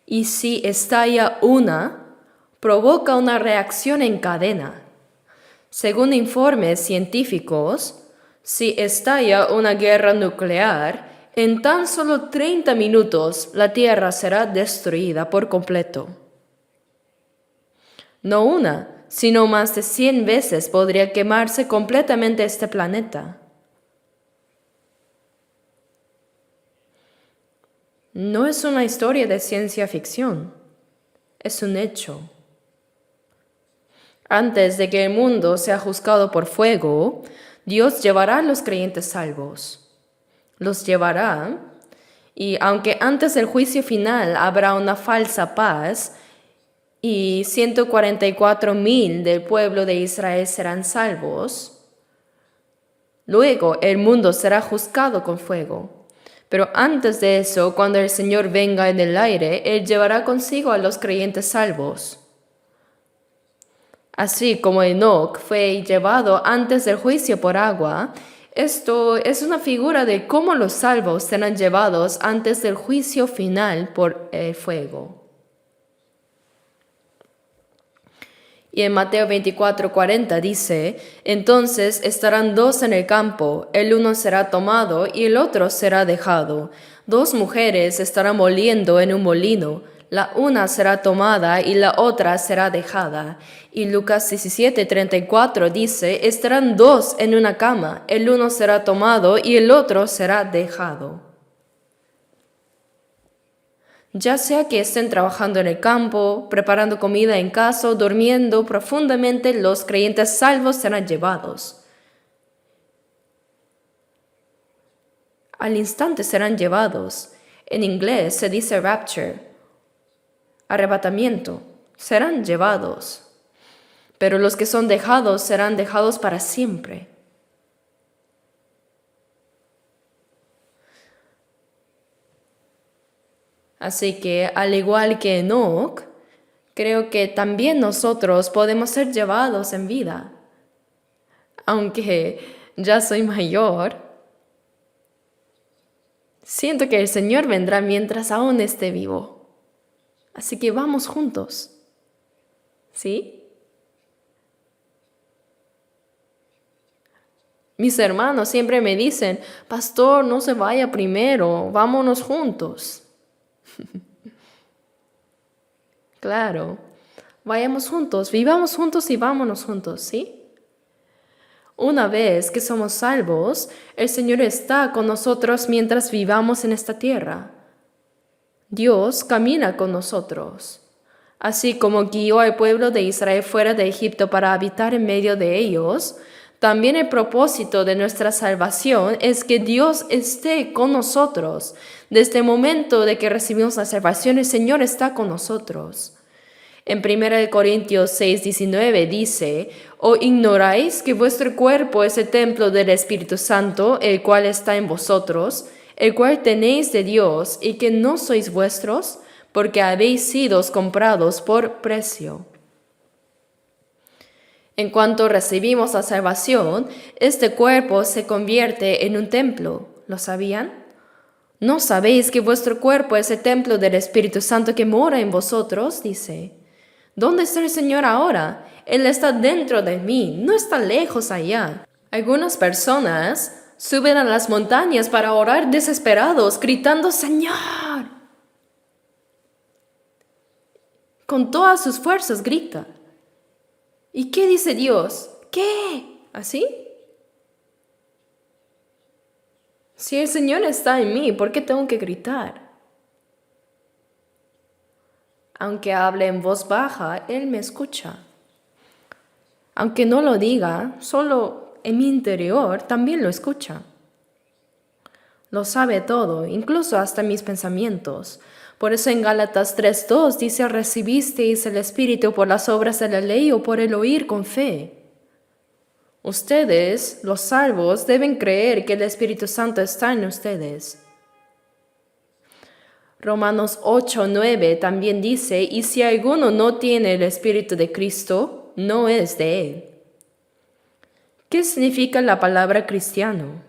Y si estalla una, provoca una reacción en cadena. Según informes científicos, si estalla una guerra nuclear, en tan solo 30 minutos la Tierra será destruida por completo. No una, sino más de 100 veces podría quemarse completamente este planeta. No es una historia de ciencia ficción, es un hecho. Antes de que el mundo sea juzgado por fuego, Dios llevará a los creyentes salvos. Los llevará, y aunque antes del juicio final habrá una falsa paz, y 144,000 del pueblo de Israel serán salvos, luego el mundo será juzgado con fuego. Pero antes de eso, cuando el Señor venga en el aire, Él llevará consigo a los creyentes salvos. Así como Enoc fue llevado antes del juicio por agua, esto es una figura de cómo los salvos serán llevados antes del juicio final por el fuego. Y en Mateo 24:40 dice: «Entonces estarán 2 en el campo, el uno será tomado y el otro será dejado. 2 mujeres estarán moliendo en un molino, la una será tomada y la otra será dejada». Y Lucas 17:34 dice: «Estarán 2 en una cama, el uno será tomado y el otro será dejado». Ya sea que estén trabajando en el campo, preparando comida en casa o durmiendo profundamente, los creyentes salvos serán llevados. Al instante serán llevados. En inglés se dice rapture, arrebatamiento. Serán llevados. Pero los que son dejados serán dejados para siempre. Así que, al igual que Enoc, creo que también nosotros podemos ser llevados en vida. Aunque ya soy mayor, siento que el Señor vendrá mientras aún esté vivo. Así que vamos juntos. ¿Sí? Mis hermanos siempre me dicen: «Pastor, no se vaya primero, vámonos juntos». Claro, vayamos juntos, vivamos juntos y vámonos juntos, ¿sí? Una vez que somos salvos, el Señor está con nosotros mientras vivamos en esta tierra. Dios camina con nosotros. Así como guió al pueblo de Israel fuera de Egipto para habitar en medio de ellos, también el propósito de nuestra salvación es que Dios esté con nosotros. Desde el momento de que recibimos la salvación, el Señor está con nosotros. En 1 Corintios 6:19 dice: «¿O ignoráis que vuestro cuerpo es el templo del Espíritu Santo, el cual está en vosotros, el cual tenéis de Dios, y que no sois vuestros, porque habéis sido comprados por precio?» En cuanto recibimos la salvación, este cuerpo se convierte en un templo. ¿Lo sabían? ¿No sabéis que vuestro cuerpo es el templo del Espíritu Santo que mora en vosotros? Dice. ¿Dónde está el Señor ahora? Él está dentro de mí, no está lejos allá. Algunas personas suben a las montañas para orar desesperados, gritando: «Señor». Con todas sus fuerzas grita. ¿Y qué dice Dios? ¿Qué? ¿Así? Si el Señor está en mí, ¿por qué tengo que gritar? Aunque hable en voz baja, Él me escucha. Aunque no lo diga, solo en mi interior también lo escucha. Lo sabe todo, incluso hasta mis pensamientos. Por eso en Gálatas 3:2 dice: ¿recibisteis el Espíritu por las obras de la ley o por el oír con fe? Ustedes, los salvos, deben creer que el Espíritu Santo está en ustedes. Romanos 8:9 también dice: y si alguno no tiene el Espíritu de Cristo, no es de Él. ¿Qué significa la palabra cristiano?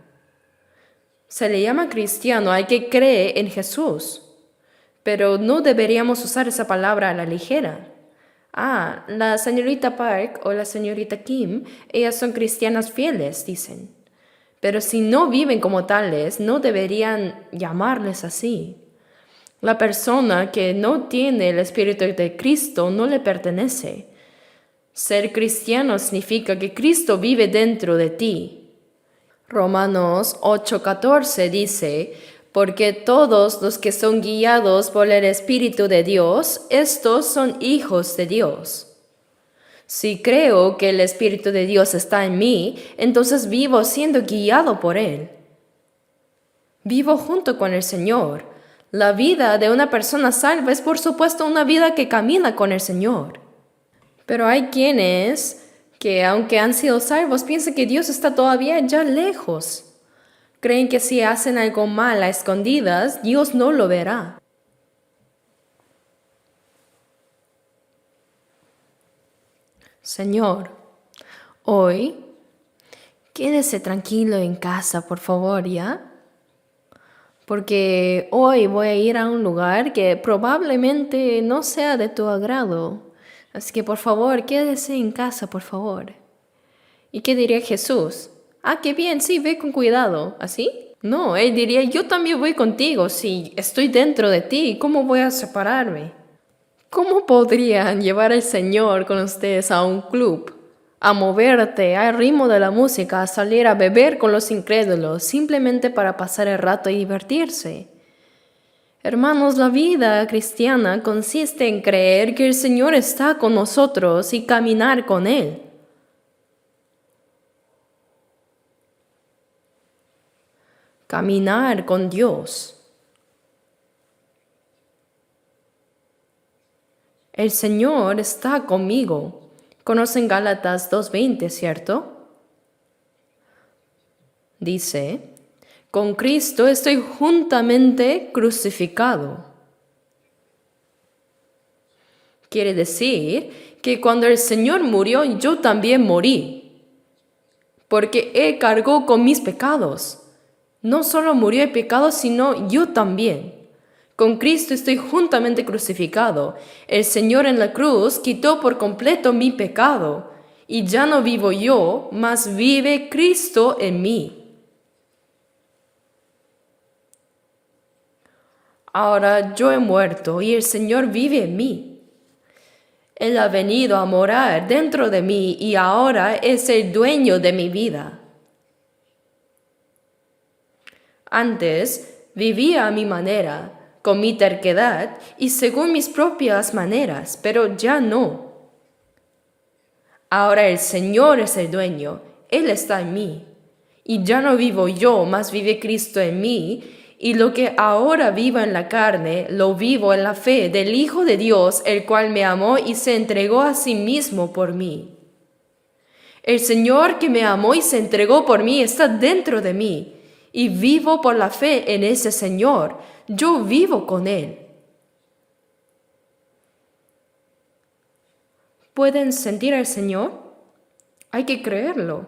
Se le llama cristiano al que cree en Jesús, pero no deberíamos usar esa palabra a la ligera. La señorita Park o la señorita Kim, ellas son cristianas fieles, dicen. Pero si no viven como tales, no deberían llamarles así. La persona que no tiene el Espíritu de Cristo no le pertenece. Ser cristiano significa que Cristo vive dentro de ti. Romanos 8:14 dice: porque todos los que son guiados por el Espíritu de Dios, estos son hijos de Dios. Si creo que el Espíritu de Dios está en mí, entonces vivo siendo guiado por Él. Vivo junto con el Señor. La vida de una persona salva es, por supuesto, una vida que camina con el Señor. Pero hay quienes que, aunque han sido salvos, piensan que Dios está todavía ya lejos. Creen que si hacen algo mal a escondidas, Dios no lo verá. Señor, hoy, quédese tranquilo en casa, por favor, ¿ya? Porque hoy voy a ir a un lugar que probablemente no sea de tu agrado. Así que, por favor, quédese en casa, por favor. ¿Y qué diría Jesús? Qué bien, sí, ve con cuidado. ¿Así? No, Él diría: yo también voy contigo. Si estoy dentro de ti, ¿cómo voy a separarme? ¿Cómo podrían llevar al Señor con ustedes a un club, a moverte al ritmo de la música, a salir a beber con los incrédulos, simplemente para pasar el rato y divertirse? Hermanos, la vida cristiana consiste en creer que el Señor está con nosotros y caminar con Él. Caminar con Dios. El Señor está conmigo. ¿Conocen Gálatas 2:20, cierto? Dice: con Cristo estoy juntamente crucificado. Quiere decir que cuando el Señor murió, yo también morí, porque Él cargó con mis pecados. No solo murió el pecado, sino yo también. Con Cristo estoy juntamente crucificado. El Señor en la cruz quitó por completo mi pecado, y ya no vivo yo, mas vive Cristo en mí. Ahora yo he muerto y el Señor vive en mí. Él ha venido a morar dentro de mí y ahora es el dueño de mi vida. Antes vivía a mi manera, con mi terquedad y según mis propias maneras, pero ya no. Ahora el Señor es el dueño, Él está en mí. Y ya no vivo yo, mas vive Cristo en mí, y lo que ahora vivo en la carne, lo vivo en la fe del Hijo de Dios, el cual me amó y se entregó a sí mismo por mí. El Señor que me amó y se entregó por mí está dentro de mí, y vivo por la fe en ese Señor. Yo vivo con Él. ¿Pueden sentir al Señor? Hay que creerlo.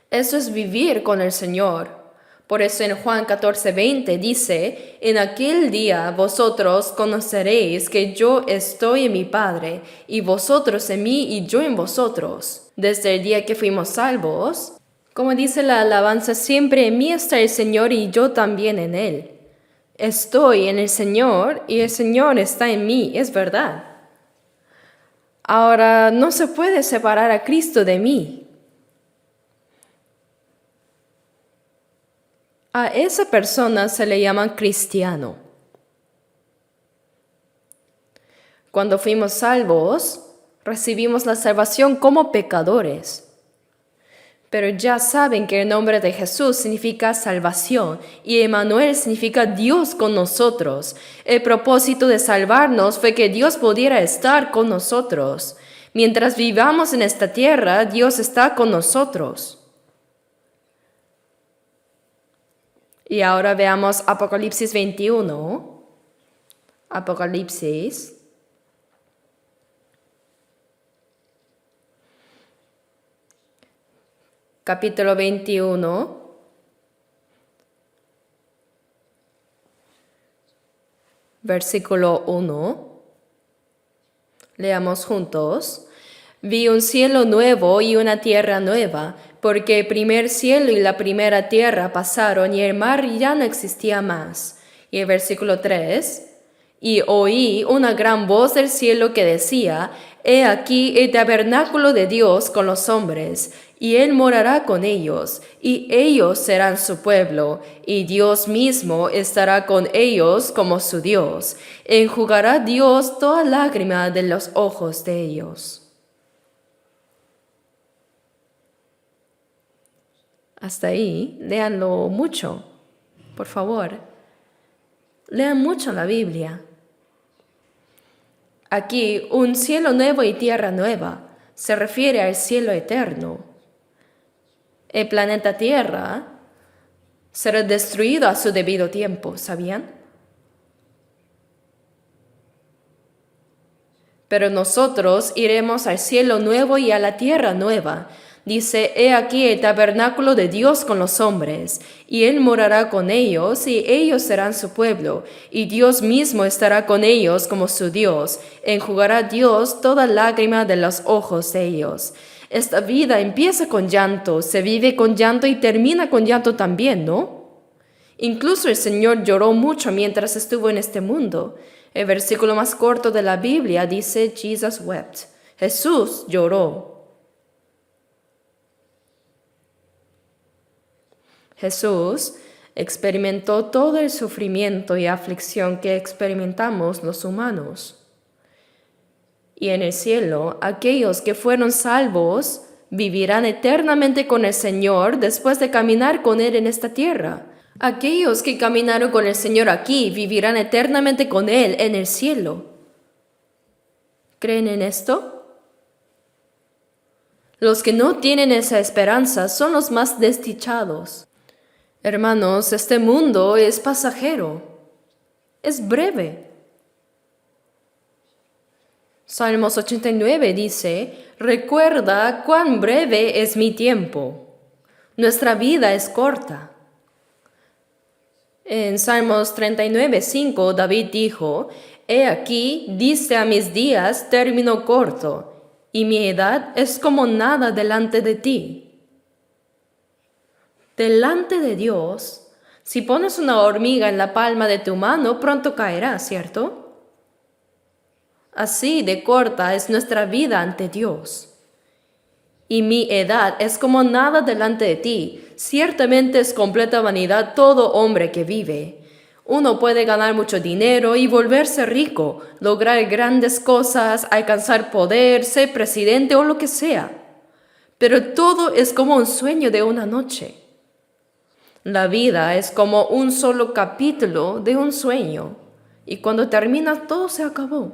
Eso es vivir con el Señor. Por eso en Juan 14:20 dice: en aquel día vosotros conoceréis que yo estoy en mi Padre, y vosotros en mí y yo en vosotros. Desde el día que fuimos salvos, como dice la alabanza, siempre en mí está el Señor y yo también en Él. Estoy en el Señor y el Señor está en mí, es verdad. Ahora, no se puede separar a Cristo de mí. A esa persona se le llama cristiano. Cuando fuimos salvos, recibimos la salvación como pecadores. Pero ya saben que el nombre de Jesús significa salvación y Emmanuel significa Dios con nosotros. El propósito de salvarnos fue que Dios pudiera estar con nosotros. Mientras vivamos en esta tierra, Dios está con nosotros. Y ahora veamos Apocalipsis 21. Apocalipsis. Capítulo 21. Versículo 1. Leamos juntos. Vi un cielo nuevo y una tierra nueva, porque el primer cielo y la primera tierra pasaron y el mar ya no existía más. Y el versículo 3. Y oí una gran voz del cielo que decía: He aquí el tabernáculo de Dios con los hombres, y Él morará con ellos, y ellos serán su pueblo, y Dios mismo estará con ellos como su Dios. Enjugará Dios toda lágrima de los ojos de ellos. Hasta ahí, léanlo mucho, por favor. Lean mucho la Biblia. Aquí, un cielo nuevo y tierra nueva se refiere al cielo eterno. El planeta Tierra será destruido a su debido tiempo, ¿sabían? Pero nosotros iremos al cielo nuevo y a la tierra nueva. Dice: He aquí el tabernáculo de Dios con los hombres, y Él morará con ellos, y ellos serán su pueblo, y Dios mismo estará con ellos como su Dios. Enjugará Dios toda lágrima de los ojos de ellos. Esta vida empieza con llanto, se vive con llanto y termina con llanto también, ¿no? Incluso el Señor lloró mucho mientras estuvo en este mundo. El versículo más corto de la Biblia dice: Jesus wept. Jesús lloró. Jesús experimentó todo el sufrimiento y aflicción que experimentamos los humanos. Y en el cielo, aquellos que fueron salvos vivirán eternamente con el Señor después de caminar con Él en esta tierra. Aquellos que caminaron con el Señor aquí vivirán eternamente con Él en el cielo. ¿Creen en esto? Los que no tienen esa esperanza son los más desdichados. Hermanos, este mundo es pasajero, es breve. Salmos 89 dice: Recuerda cuán breve es mi tiempo. Nuestra vida es corta. En Salmos 39:5 David dijo: He aquí, diste a mis días término corto, y mi edad es como nada delante de ti. Delante de Dios, si pones una hormiga en la palma de tu mano, pronto caerá, ¿cierto? Así de corta es nuestra vida ante Dios. Y mi edad es como nada delante de ti. Ciertamente es completa vanidad todo hombre que vive. Uno puede ganar mucho dinero y volverse rico, lograr grandes cosas, alcanzar poder, ser presidente o lo que sea. Pero todo es como un sueño de una noche. La vida es como un solo capítulo de un sueño, y cuando termina todo se acabó.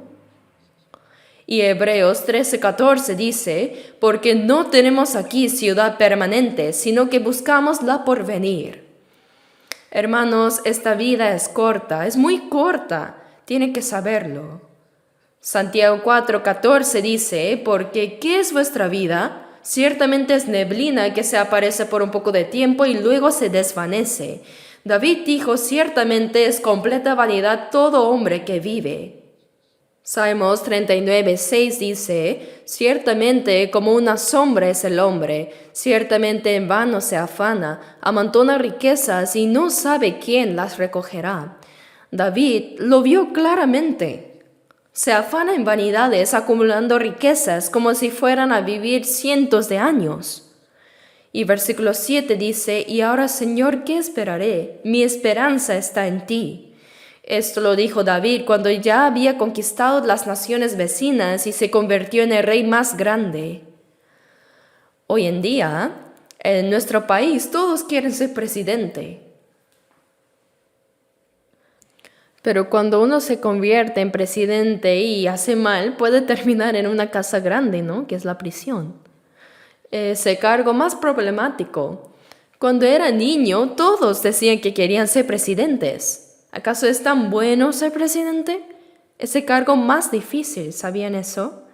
Y Hebreos 13:14 dice: Porque no tenemos aquí ciudad permanente, sino que buscamos la porvenir. Hermanos, esta vida es corta, es muy corta, tienen que saberlo. Santiago 4:14 dice: Porque ¿qué es vuestra vida? Ciertamente es neblina que se aparece por un poco de tiempo y luego se desvanece. David dijo: Ciertamente es completa vanidad todo hombre que vive. Salmos 39:6 dice: Ciertamente como una sombra es el hombre, ciertamente en vano se afana, amontona riquezas y no sabe quién las recogerá. David lo vio claramente. Se afana en vanidades acumulando riquezas como si fueran a vivir cientos de años. Y versículo 7 dice, y ahora Señor, ¿qué esperaré? Mi esperanza está en ti. Esto lo dijo David cuando ya había conquistado las naciones vecinas y se convirtió en el rey más grande. Hoy en día, en nuestro país, todos quieren ser presidente. Pero cuando uno se convierte en presidente y hace mal, puede terminar en una casa grande, ¿no? Que es la prisión. Ese cargo más problemático. Cuando era niño, todos decían que querían ser presidentes. ¿Acaso es tan bueno ser presidente? Ese cargo más difícil, ¿sabían eso?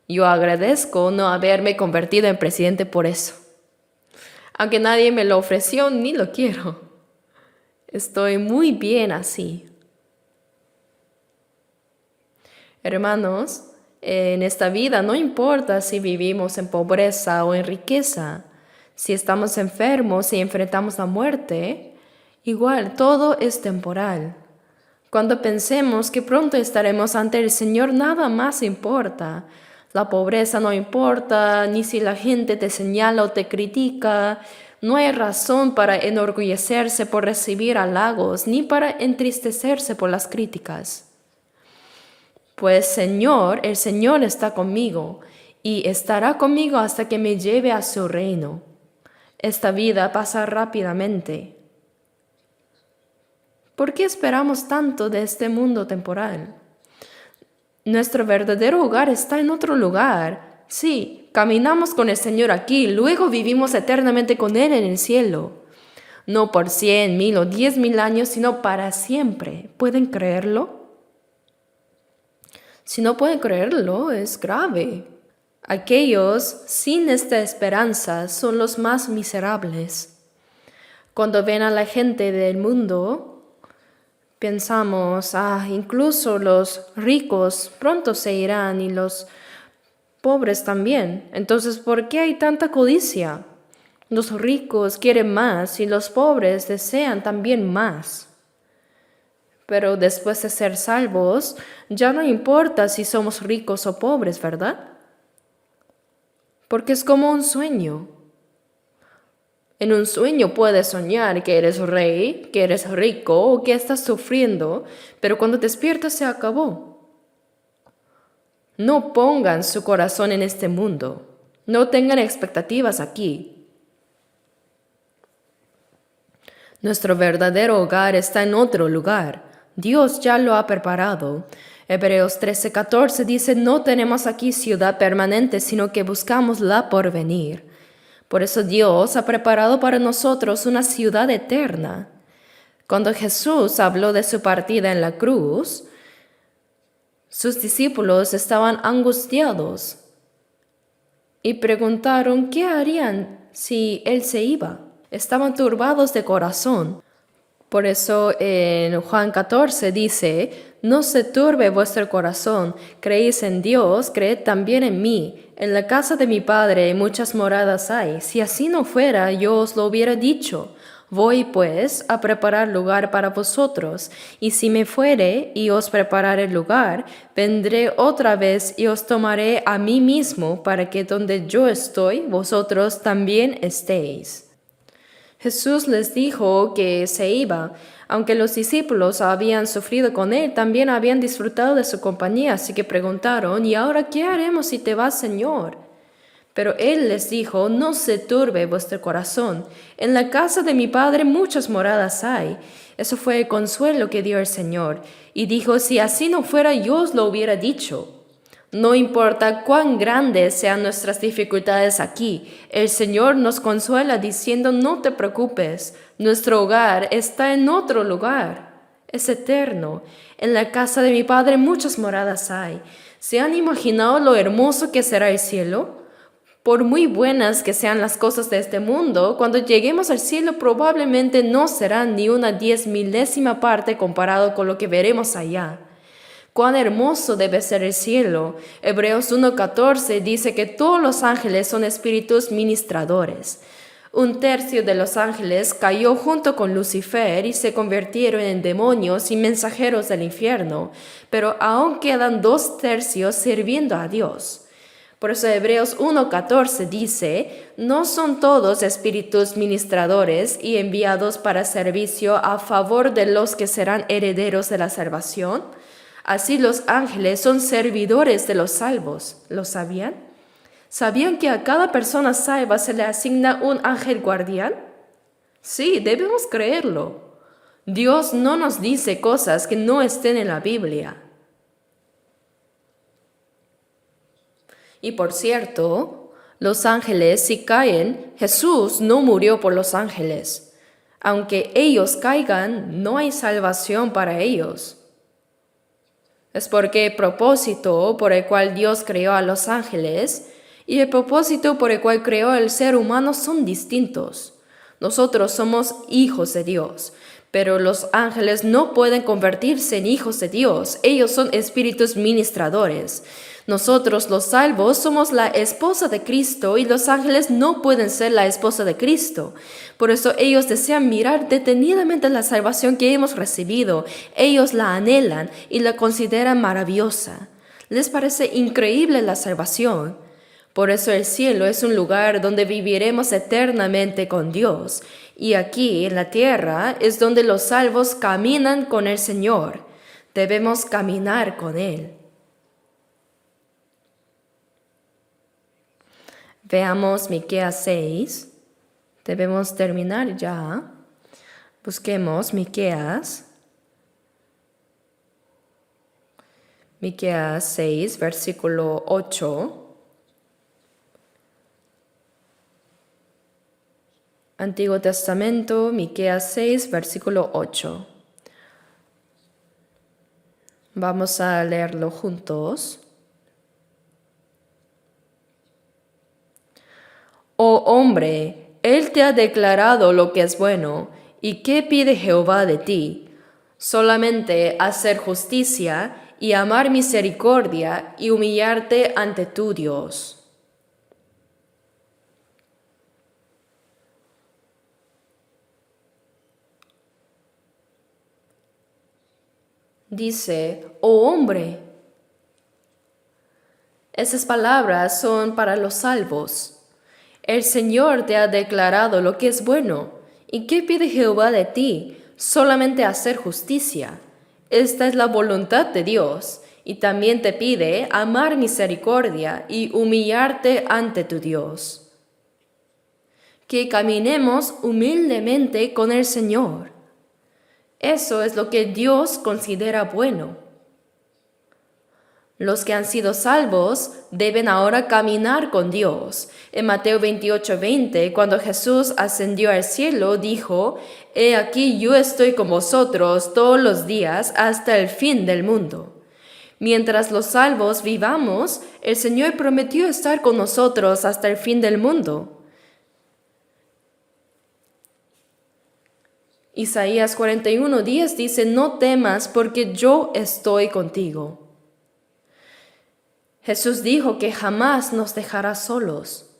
Yo agradezco no haberme convertido en presidente por eso. Aunque nadie me lo ofreció, ni lo quiero. Estoy muy bien así. Hermanos, en esta vida no importa si vivimos en pobreza o en riqueza, si estamos enfermos y enfrentamos la muerte, igual todo es temporal. Cuando pensemos que pronto estaremos ante el Señor, nada más importa. La pobreza no importa, ni si la gente te señala o te critica. No hay razón para enorgullecerse por recibir halagos, ni para entristecerse por las críticas. Pues el Señor está conmigo y estará conmigo hasta que me lleve a su reino. Esta vida pasa rápidamente. ¿Por qué esperamos tanto de este mundo temporal? Nuestro verdadero hogar está en otro lugar. Sí, caminamos con el Señor aquí, luego vivimos eternamente con Él en el cielo. No por 100, 1000 o 10,000 años, sino para siempre. ¿Pueden creerlo? Si no pueden creerlo, es grave. Aquellos sin esta esperanza son los más miserables. Cuando ven a la gente del mundo, pensamos, incluso los ricos pronto se irán y los pobres también. Entonces, ¿por qué hay tanta codicia? Los ricos quieren más y los pobres desean también más. Pero después de ser salvos, ya no importa si somos ricos o pobres, ¿verdad? Porque es como un sueño. En un sueño puedes soñar que eres rey, que eres rico o que estás sufriendo, pero cuando despiertas se acabó. No pongan su corazón en este mundo. No tengan expectativas aquí. Nuestro verdadero hogar está en otro lugar. Dios ya lo ha preparado. Hebreos 13:14 dice, no tenemos aquí ciudad permanente, sino que buscamos la porvenir. Por eso Dios ha preparado para nosotros una ciudad eterna. Cuando Jesús habló de su partida en la cruz, sus discípulos estaban angustiados y preguntaron qué harían si Él se iba. Estaban turbados de corazón. Por eso en Juan 14 dice, no se turbe vuestro corazón, creéis en Dios, creed también en mí. En la casa de mi Padre muchas moradas hay. Si así no fuera, yo os lo hubiera dicho. Voy pues a preparar lugar para vosotros, y si me fuere y os prepararé lugar, vendré otra vez y os tomaré a mí mismo, para que donde yo estoy, vosotros también estéis. Jesús les dijo que se iba. Aunque los discípulos habían sufrido con él, también habían disfrutado de su compañía, así que preguntaron, ¿y ahora qué haremos si te vas, Señor? Pero él les dijo, no se turbe vuestro corazón. En la casa de mi Padre muchas moradas hay. Eso fue el consuelo que dio el Señor. Y dijo, si así no fuera, yo os lo hubiera dicho. No importa cuán grandes sean nuestras dificultades aquí, el Señor nos consuela diciendo, no te preocupes, nuestro hogar está en otro lugar, es eterno. En la casa de mi Padre muchas moradas hay. ¿Se han imaginado lo hermoso que será el cielo? Por muy buenas que sean las cosas de este mundo, cuando lleguemos al cielo probablemente no serán ni una 10,000ª parte comparado con lo que veremos allá. Cuán hermoso debe ser el cielo. Hebreos 1:14 dice que todos los ángeles son espíritus ministradores. 1/3 de los ángeles cayó junto con Lucifer y se convirtieron en demonios y mensajeros del infierno, pero aún quedan 2/3 sirviendo a Dios. Por eso Hebreos 1:14 dice, no son todos espíritus ministradores y enviados para servicio a favor de los que serán herederos de la salvación. Así los ángeles son servidores de los salvos. ¿Lo sabían? ¿Sabían que a cada persona salva se le asigna un ángel guardián? Sí, debemos creerlo. Dios no nos dice cosas que no estén en la Biblia. Y por cierto, los ángeles si caen, Jesús no murió por los ángeles. Aunque ellos caigan, no hay salvación para ellos. Es porque el propósito por el cual Dios creó a los ángeles y el propósito por el cual creó al ser humano son distintos. Nosotros somos hijos de Dios, pero los ángeles no pueden convertirse en hijos de Dios. Ellos son espíritus ministradores. Nosotros, los salvos, somos la esposa de Cristo y los ángeles no pueden ser la esposa de Cristo. Por eso ellos desean mirar detenidamente la salvación que hemos recibido. Ellos la anhelan y la consideran maravillosa. Les parece increíble la salvación. Por eso el cielo es un lugar donde viviremos eternamente con Dios. Y aquí, en la tierra, es donde los salvos caminan con el Señor. Debemos caminar con Él. Veamos Miqueas 6. Debemos terminar ya. Busquemos Miqueas 6, versículo 8. Antiguo Testamento, Miqueas 6, versículo 8. Vamos a leerlo juntos. Oh hombre, Él te ha declarado lo que es bueno, ¿y qué pide Jehová de ti? Solamente hacer justicia y amar misericordia y humillarte ante tu Dios. Dice, oh hombre. Esas palabras son para los salvos. El Señor te ha declarado lo que es bueno. ¿Y qué pide Jehová de ti? Solamente hacer justicia. Esta es la voluntad de Dios. Y también te pide amar misericordia y humillarte ante tu Dios. Que caminemos humildemente con el Señor. Eso es lo que Dios considera bueno. Los que han sido salvos deben ahora caminar con Dios. En Mateo 28:20, cuando Jesús ascendió al cielo, dijo, «He aquí yo estoy con vosotros todos los días hasta el fin del mundo». Mientras los salvos vivamos, el Señor prometió estar con nosotros hasta el fin del mundo. Isaías 41:10 dice, «No temas porque yo estoy contigo». Jesús dijo que jamás nos dejará solos.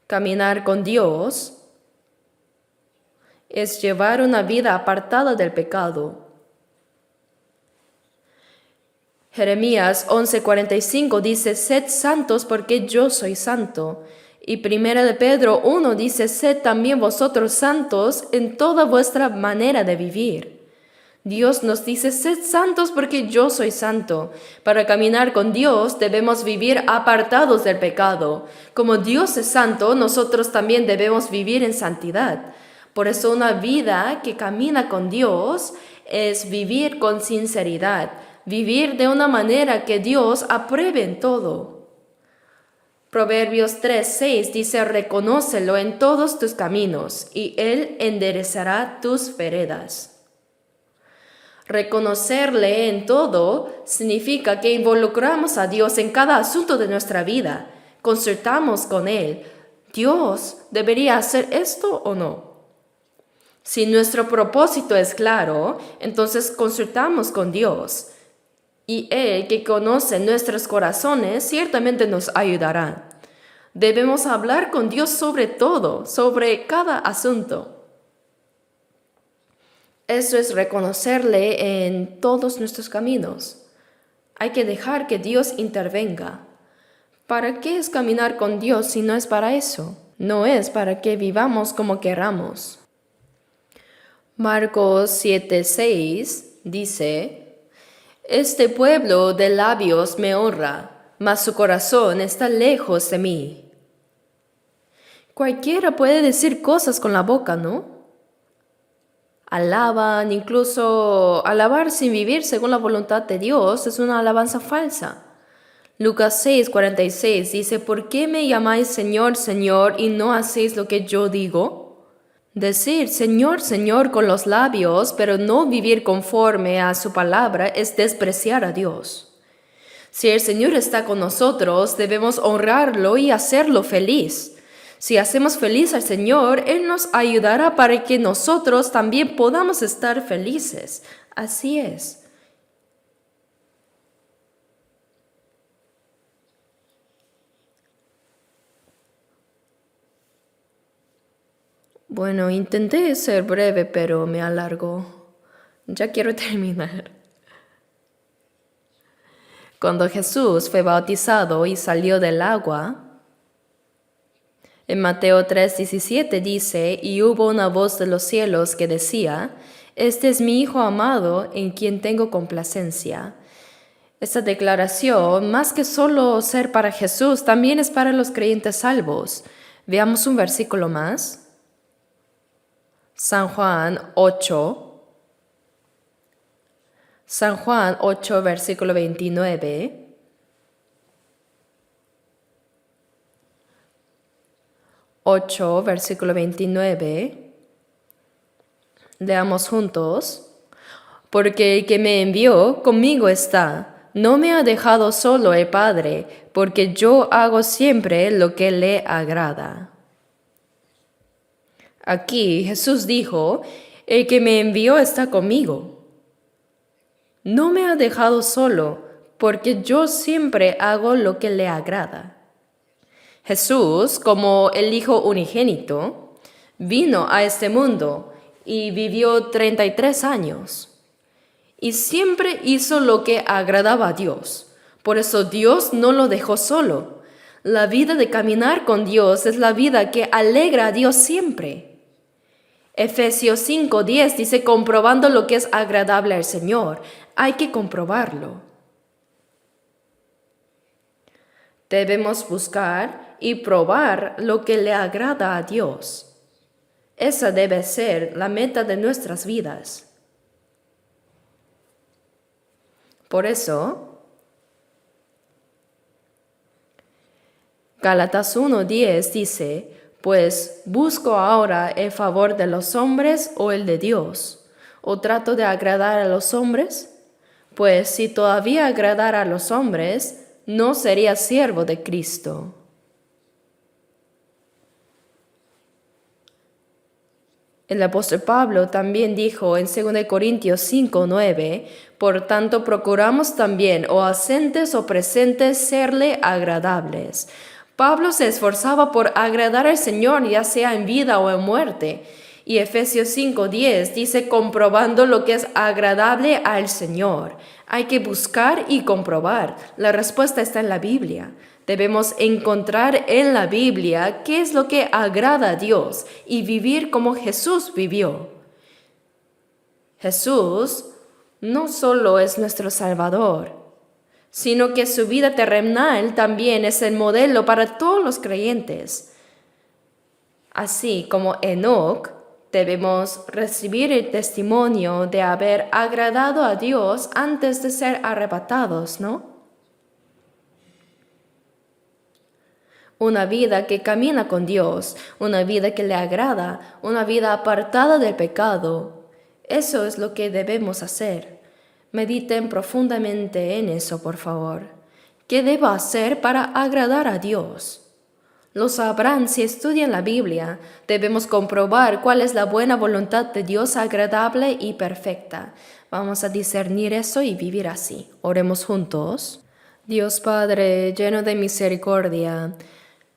Caminar con Dios es llevar una vida apartada del pecado. Jeremías 11:45 dice, «Sed santos porque yo soy santo». Y 1 de Pedro 1 dice, «Sed también vosotros santos en toda vuestra manera de vivir». Dios nos dice, «Sed santos porque yo soy santo». Para caminar con Dios debemos vivir apartados del pecado. Como Dios es santo, nosotros también debemos vivir en santidad. Por eso una vida que camina con Dios es vivir con sinceridad, vivir de una manera que Dios apruebe en todo. Proverbios 3:6 dice, «Reconócelo en todos tus caminos, y Él enderezará tus veredas». Reconocerle en todo significa que involucramos a Dios en cada asunto de nuestra vida. Consultamos con Él. ¿Dios debería hacer esto o no? Si nuestro propósito es claro, entonces consultamos con Dios. Y Él, que conoce nuestros corazones, ciertamente nos ayudará. Debemos hablar con Dios sobre todo, sobre cada asunto. Eso es reconocerle en todos nuestros caminos. Hay que dejar que Dios intervenga. ¿Para qué es caminar con Dios si no es para eso? No es para que vivamos como queramos. Marcos 7:6 dice: Este pueblo de labios me honra, mas su corazón está lejos de mí. Cualquiera puede decir cosas con la boca, ¿no? Alaban, incluso alabar sin vivir según la voluntad de Dios es una alabanza falsa. Lucas 6:46 dice: ¿Por qué me llamáis Señor, Señor, y no hacéis lo que yo digo? Decir Señor, Señor con los labios, pero no vivir conforme a su palabra es despreciar a Dios. Si el Señor está con nosotros, debemos honrarlo y hacerlo feliz. Si hacemos feliz al Señor, Él nos ayudará para que nosotros también podamos estar felices. Así es. Bueno, intenté ser breve, pero me alargó. Ya quiero terminar. Cuando Jesús fue bautizado y salió del agua, en Mateo 3:17 dice: Y hubo una voz de los cielos que decía: Este es mi Hijo amado, en quien tengo complacencia. Esta declaración, más que solo ser para Jesús, también es para los creyentes salvos. Veamos un versículo más. San Juan 8, versículo 29. Versículo 29. Leamos juntos. Porque el que me envió conmigo está. No me ha dejado solo el Padre, porque yo hago siempre lo que le agrada. Aquí Jesús dijo: el que me envió está conmigo. No me ha dejado solo, porque yo siempre hago lo que le agrada. Jesús, como el Hijo unigénito, vino a este mundo y vivió 33 años. Y siempre hizo lo que agradaba a Dios. Por eso Dios no lo dejó solo. La vida de caminar con Dios es la vida que alegra a Dios siempre. Efesios 5:10 dice: comprobando lo que es agradable al Señor. Hay que comprobarlo. Debemos buscar y probar lo que le agrada a Dios. Esa debe ser la meta de nuestras vidas. Por eso, Gálatas 1:10 dice: pues busco ahora el favor de los hombres o el de Dios, o trato de agradar a los hombres. Pues si todavía agradara a los hombres, no sería siervo de Cristo. El apóstol Pablo también dijo en 2 Corintios 5:9: por tanto procuramos también, o ausentes o presentes, serle agradables. Pablo se esforzaba por agradar al Señor, ya sea en vida o en muerte. Y Efesios 5:10 dice: comprobando lo que es agradable al Señor. Hay que buscar y comprobar. La respuesta está en la Biblia. Debemos encontrar en la Biblia qué es lo que agrada a Dios y vivir como Jesús vivió. Jesús no solo es nuestro Salvador, sino que su vida terrenal también es el modelo para todos los creyentes. Así como Enoc, debemos recibir el testimonio de haber agradado a Dios antes de ser arrebatados, ¿no? Una vida que camina con Dios, una vida que le agrada, una vida apartada del pecado. Eso es lo que debemos hacer. Mediten profundamente en eso, por favor. ¿Qué debo hacer para agradar a Dios? Lo sabrán si estudian la Biblia. Debemos comprobar cuál es la buena voluntad de Dios agradable y perfecta. Vamos a discernir eso y vivir así. Oremos juntos. Dios Padre, lleno de misericordia,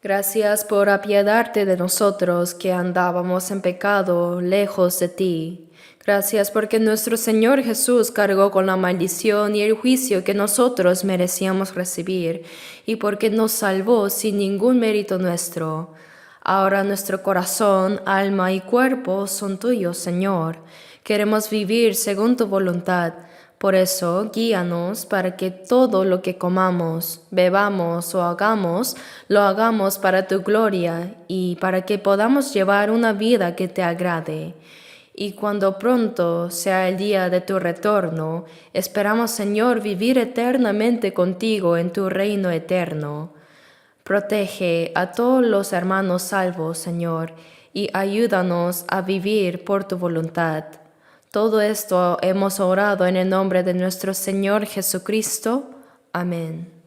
gracias por apiadarte de nosotros que andábamos en pecado lejos de ti. Gracias porque nuestro Señor Jesús cargó con la maldición y el juicio que nosotros merecíamos recibir, y porque nos salvó sin ningún mérito nuestro. Ahora nuestro corazón, alma y cuerpo son tuyos, Señor. Queremos vivir según tu voluntad. Por eso, guíanos para que todo lo que comamos, bebamos o hagamos, lo hagamos para tu gloria y para que podamos llevar una vida que te agrade. Y cuando pronto sea el día de tu retorno, esperamos, Señor, vivir eternamente contigo en tu reino eterno. Protege a todos los hermanos salvos, Señor, y ayúdanos a vivir por tu voluntad. Todo esto hemos orado en el nombre de nuestro Señor Jesucristo. Amén.